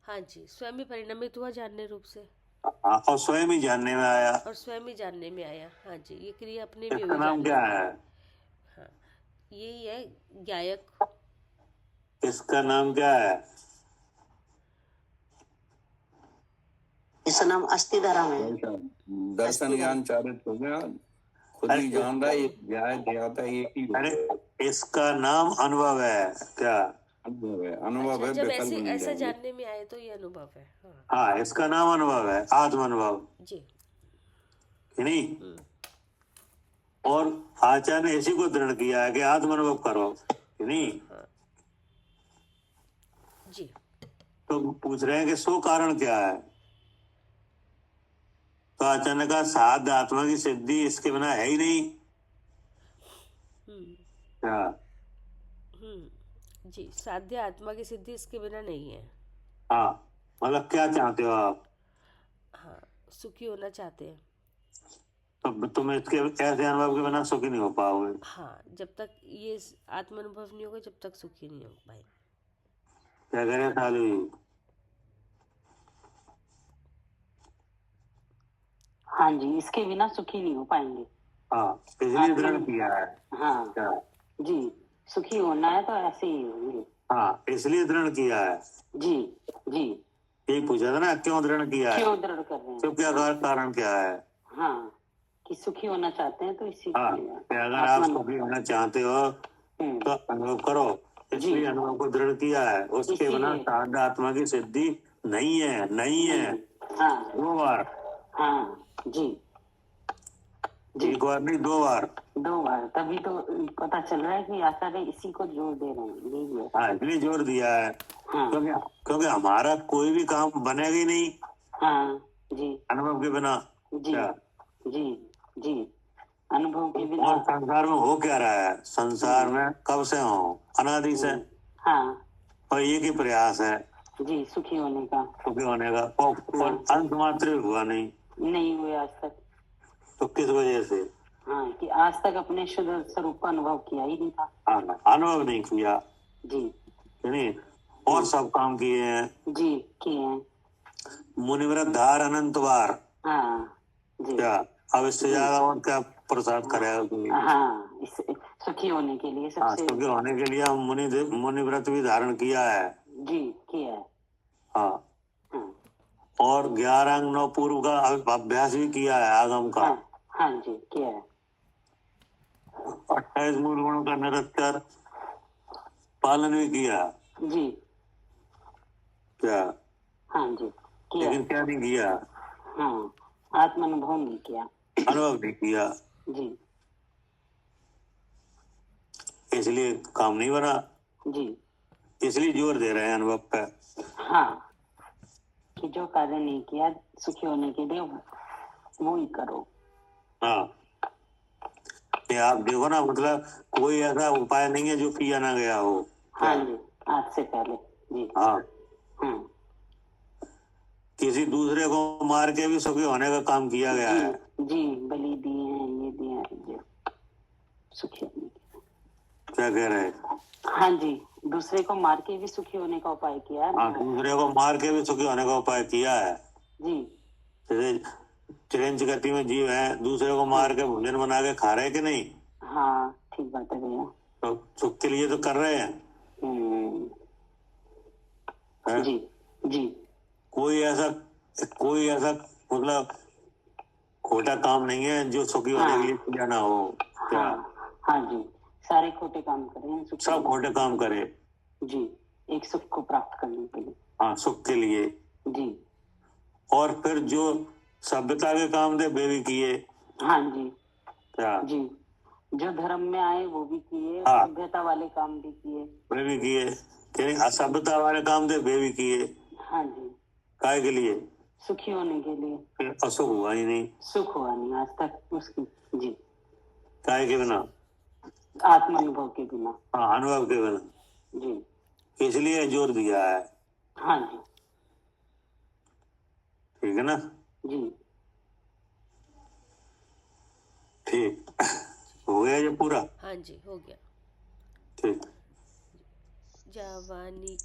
हाँ जी, स्वयं ही परिणमित हुआ जानने रूप से, हाँ, और स्वयं ही जानने में आया। और स्वयं ही जानने में आया। हाँ जी, ये क्रिया अपने में इसका हुई नाम जानने क्या की। है? हाँ, यही है ज्ञायक। इसका नाम क्या है? इसका नाम अस्थिधर्म है। दर्शन ज्ञान चारित हो गया, खुद ही जान रहा है, न्याय दियाता एक ही अरे इसका नाम अनुभव है क्या? अनुभव है, अनुभव अच्छा, है, जब विकल्प ऐसे नहीं ऐसा जाएंगे। जानने में आए तो ये अनुभव है। हाँ हाँ, इसका नाम अनुभव है, आत्म अनुभव, जी। है नहीं? और आचार्य ने इसी को दृढ़ किया है कि आत्म अनुभव करो, है नहीं? हाँ जी, तो पूछ रहे हैं कि सो कारण क्या है? तो आचार्य ने कहा साध आत्मा की सिद्धि इसके बिना है ही नहीं क्या? जी, साध्य आत्मा की सिद्धि इसके बिना नहीं है। हाँ, मतलब क्या चाहते हो आप? हाँ, सुखी होना चाहते हैं। तो तुम इसके ऐसे अनुभव के बिना सुखी नहीं हो पाओगे। हाँ, जब तक ये आत्म अनुभव नहीं होगा जब तक सुखी नहीं हो पाए। क्या कह रहे हैं साधु जी? हाँ जी, इसके बिना सुखी नहीं हो पाएंगे। हाँ, इसलिए दृढ़ किया है। हाँ क्या? जी, सुखी होना है तो ऐसे ही होंगे। हाँ, इसलिए दृढ़ किया है। जी जी, यही पूछा था ना, क्यों दृढ़ किया है? क्यों दृढ़ कर रहे हैं? तो क्या कारण क्या है? हाँ, कि सुखी होना चाहते हैं तो इसी हाँ, के लिए। कि अगर आप सुखी होना चाहते हो तो अनुभव करो, इसलिए अनुभव को दृढ़ किया है। उसके बिना साध आत्मा की सिद्धि नहीं है, नहीं है। हाँ 2 बार। हाँ जी, एक बार नहीं, 2 बार। 2 बार, तभी तो पता चल रहा है कि आचार्य इसी को जोर दे रहे हैं। यही है। हाँ, इसलिए जोर दिया है। हाँ क्योंकि हमारा कोई भी काम बनेगा ही नहीं हाँ जी अनुभव के बिना। जी क्या? जी जी, अनुभव के बिना। और संसार में हो क्या रहा है? संसार में कब से हो? अनादि से। हाँ और एक ही प्रयास है जी, सुखी होने का। सुखी होने का, और अंत मात्र हुआ नहीं हुए आज तक। तो किस वजह से? हाँ, कि आज तक अपने शुद्ध स्वरूप का अनुभव किया ही नहीं था। हाँ, अनुभव नहीं किया, जी नहीं। और सब काम किए हैं जी, किए हैं। मुनिव्रत धार अनंत बार। हाँ जी, क्या अब इससे ज्यादा और क्या प्रसाद करेगा कोई? हाँ, इससे सुखी होने के लिए हाँ, सबसे। सुखी होने के लिए मुनिव्रत भी धारण किया है। जी, किया है। हाँ, हाँ और 11 अंग 9 पूर्व का अभ्यास भी किया है, आगम का। हाँ जी, किया है। 28 मूल गुणों का निरंतर पालन भी किया। जी क्या? हाँ जी, किया। लेकिन क्या नहीं किया? हाँ, आत्म अनुभव नहीं किया। अनुभव नहीं किया, जी इसलिए काम नहीं बना। जी, इसलिए जोर दे रहे हैं अनुभव पे। हाँ, कि जो कार्य नहीं किया सुखी होने के लिए वो ही करो। हाँ, ये आप देखो ना, मतलब कोई ऐसा उपाय नहीं है जो किया ना गया हो। हाँ जी, आज से पहले। जी हाँ, हाँ किसी दूसरे को मार के भी सुखी होने का काम किया गया है। जी, बलि दिए हैं, ये दिए हैं, ये सुखी होने के। क्या कह रहे हैं? हाँ जी, दूसरे को मार के भी सुखी होने का उपाय किया है। हाँ, दूसरे को मार के भी सुखी होने का उपाय किया है। जी जैसे चिरंज गति में जीव है, दूसरे को मार के भोजन बना के खा रहे कि नहीं? हाँ, ठीक बात है भैया। तो सुख के लिए तो कर रहे हैं। है? जी जी कोई ऐसा मतलब खोटा काम नहीं है जो सुखी होने के लिए किया ना हो। क्या हाँ जी, सारे खोटे काम करें, सब खोटे काम करे जी, एक सुख को प्राप्त करने के लिए। हाँ, सुख के लिए। जी और फिर जो सभ्यता के काम थे वे भी किए। हाँ जी क्या जी, जो धर्म में आए वो भी किए, हाँ। सभ्यता वाले काम भी किए। वे भी किए, यानी असभ्यता वाले काम थे वे भी किए। हाँ जी, काय के लिए? सुखी होने के लिए। फिर असुख हुआ ही नहीं। सुख हुआ नहीं आज तक उसकी। जी, काय के बिना? आत्म अनुभव के बिना। हाँ, अनुभव के बिना। जी इसलिए जोर दिया है। हाँ जी ठीक है ना? जी, ठीक हो गया ये पूरा? हाँ जी, हो गया। ठीक। जवानी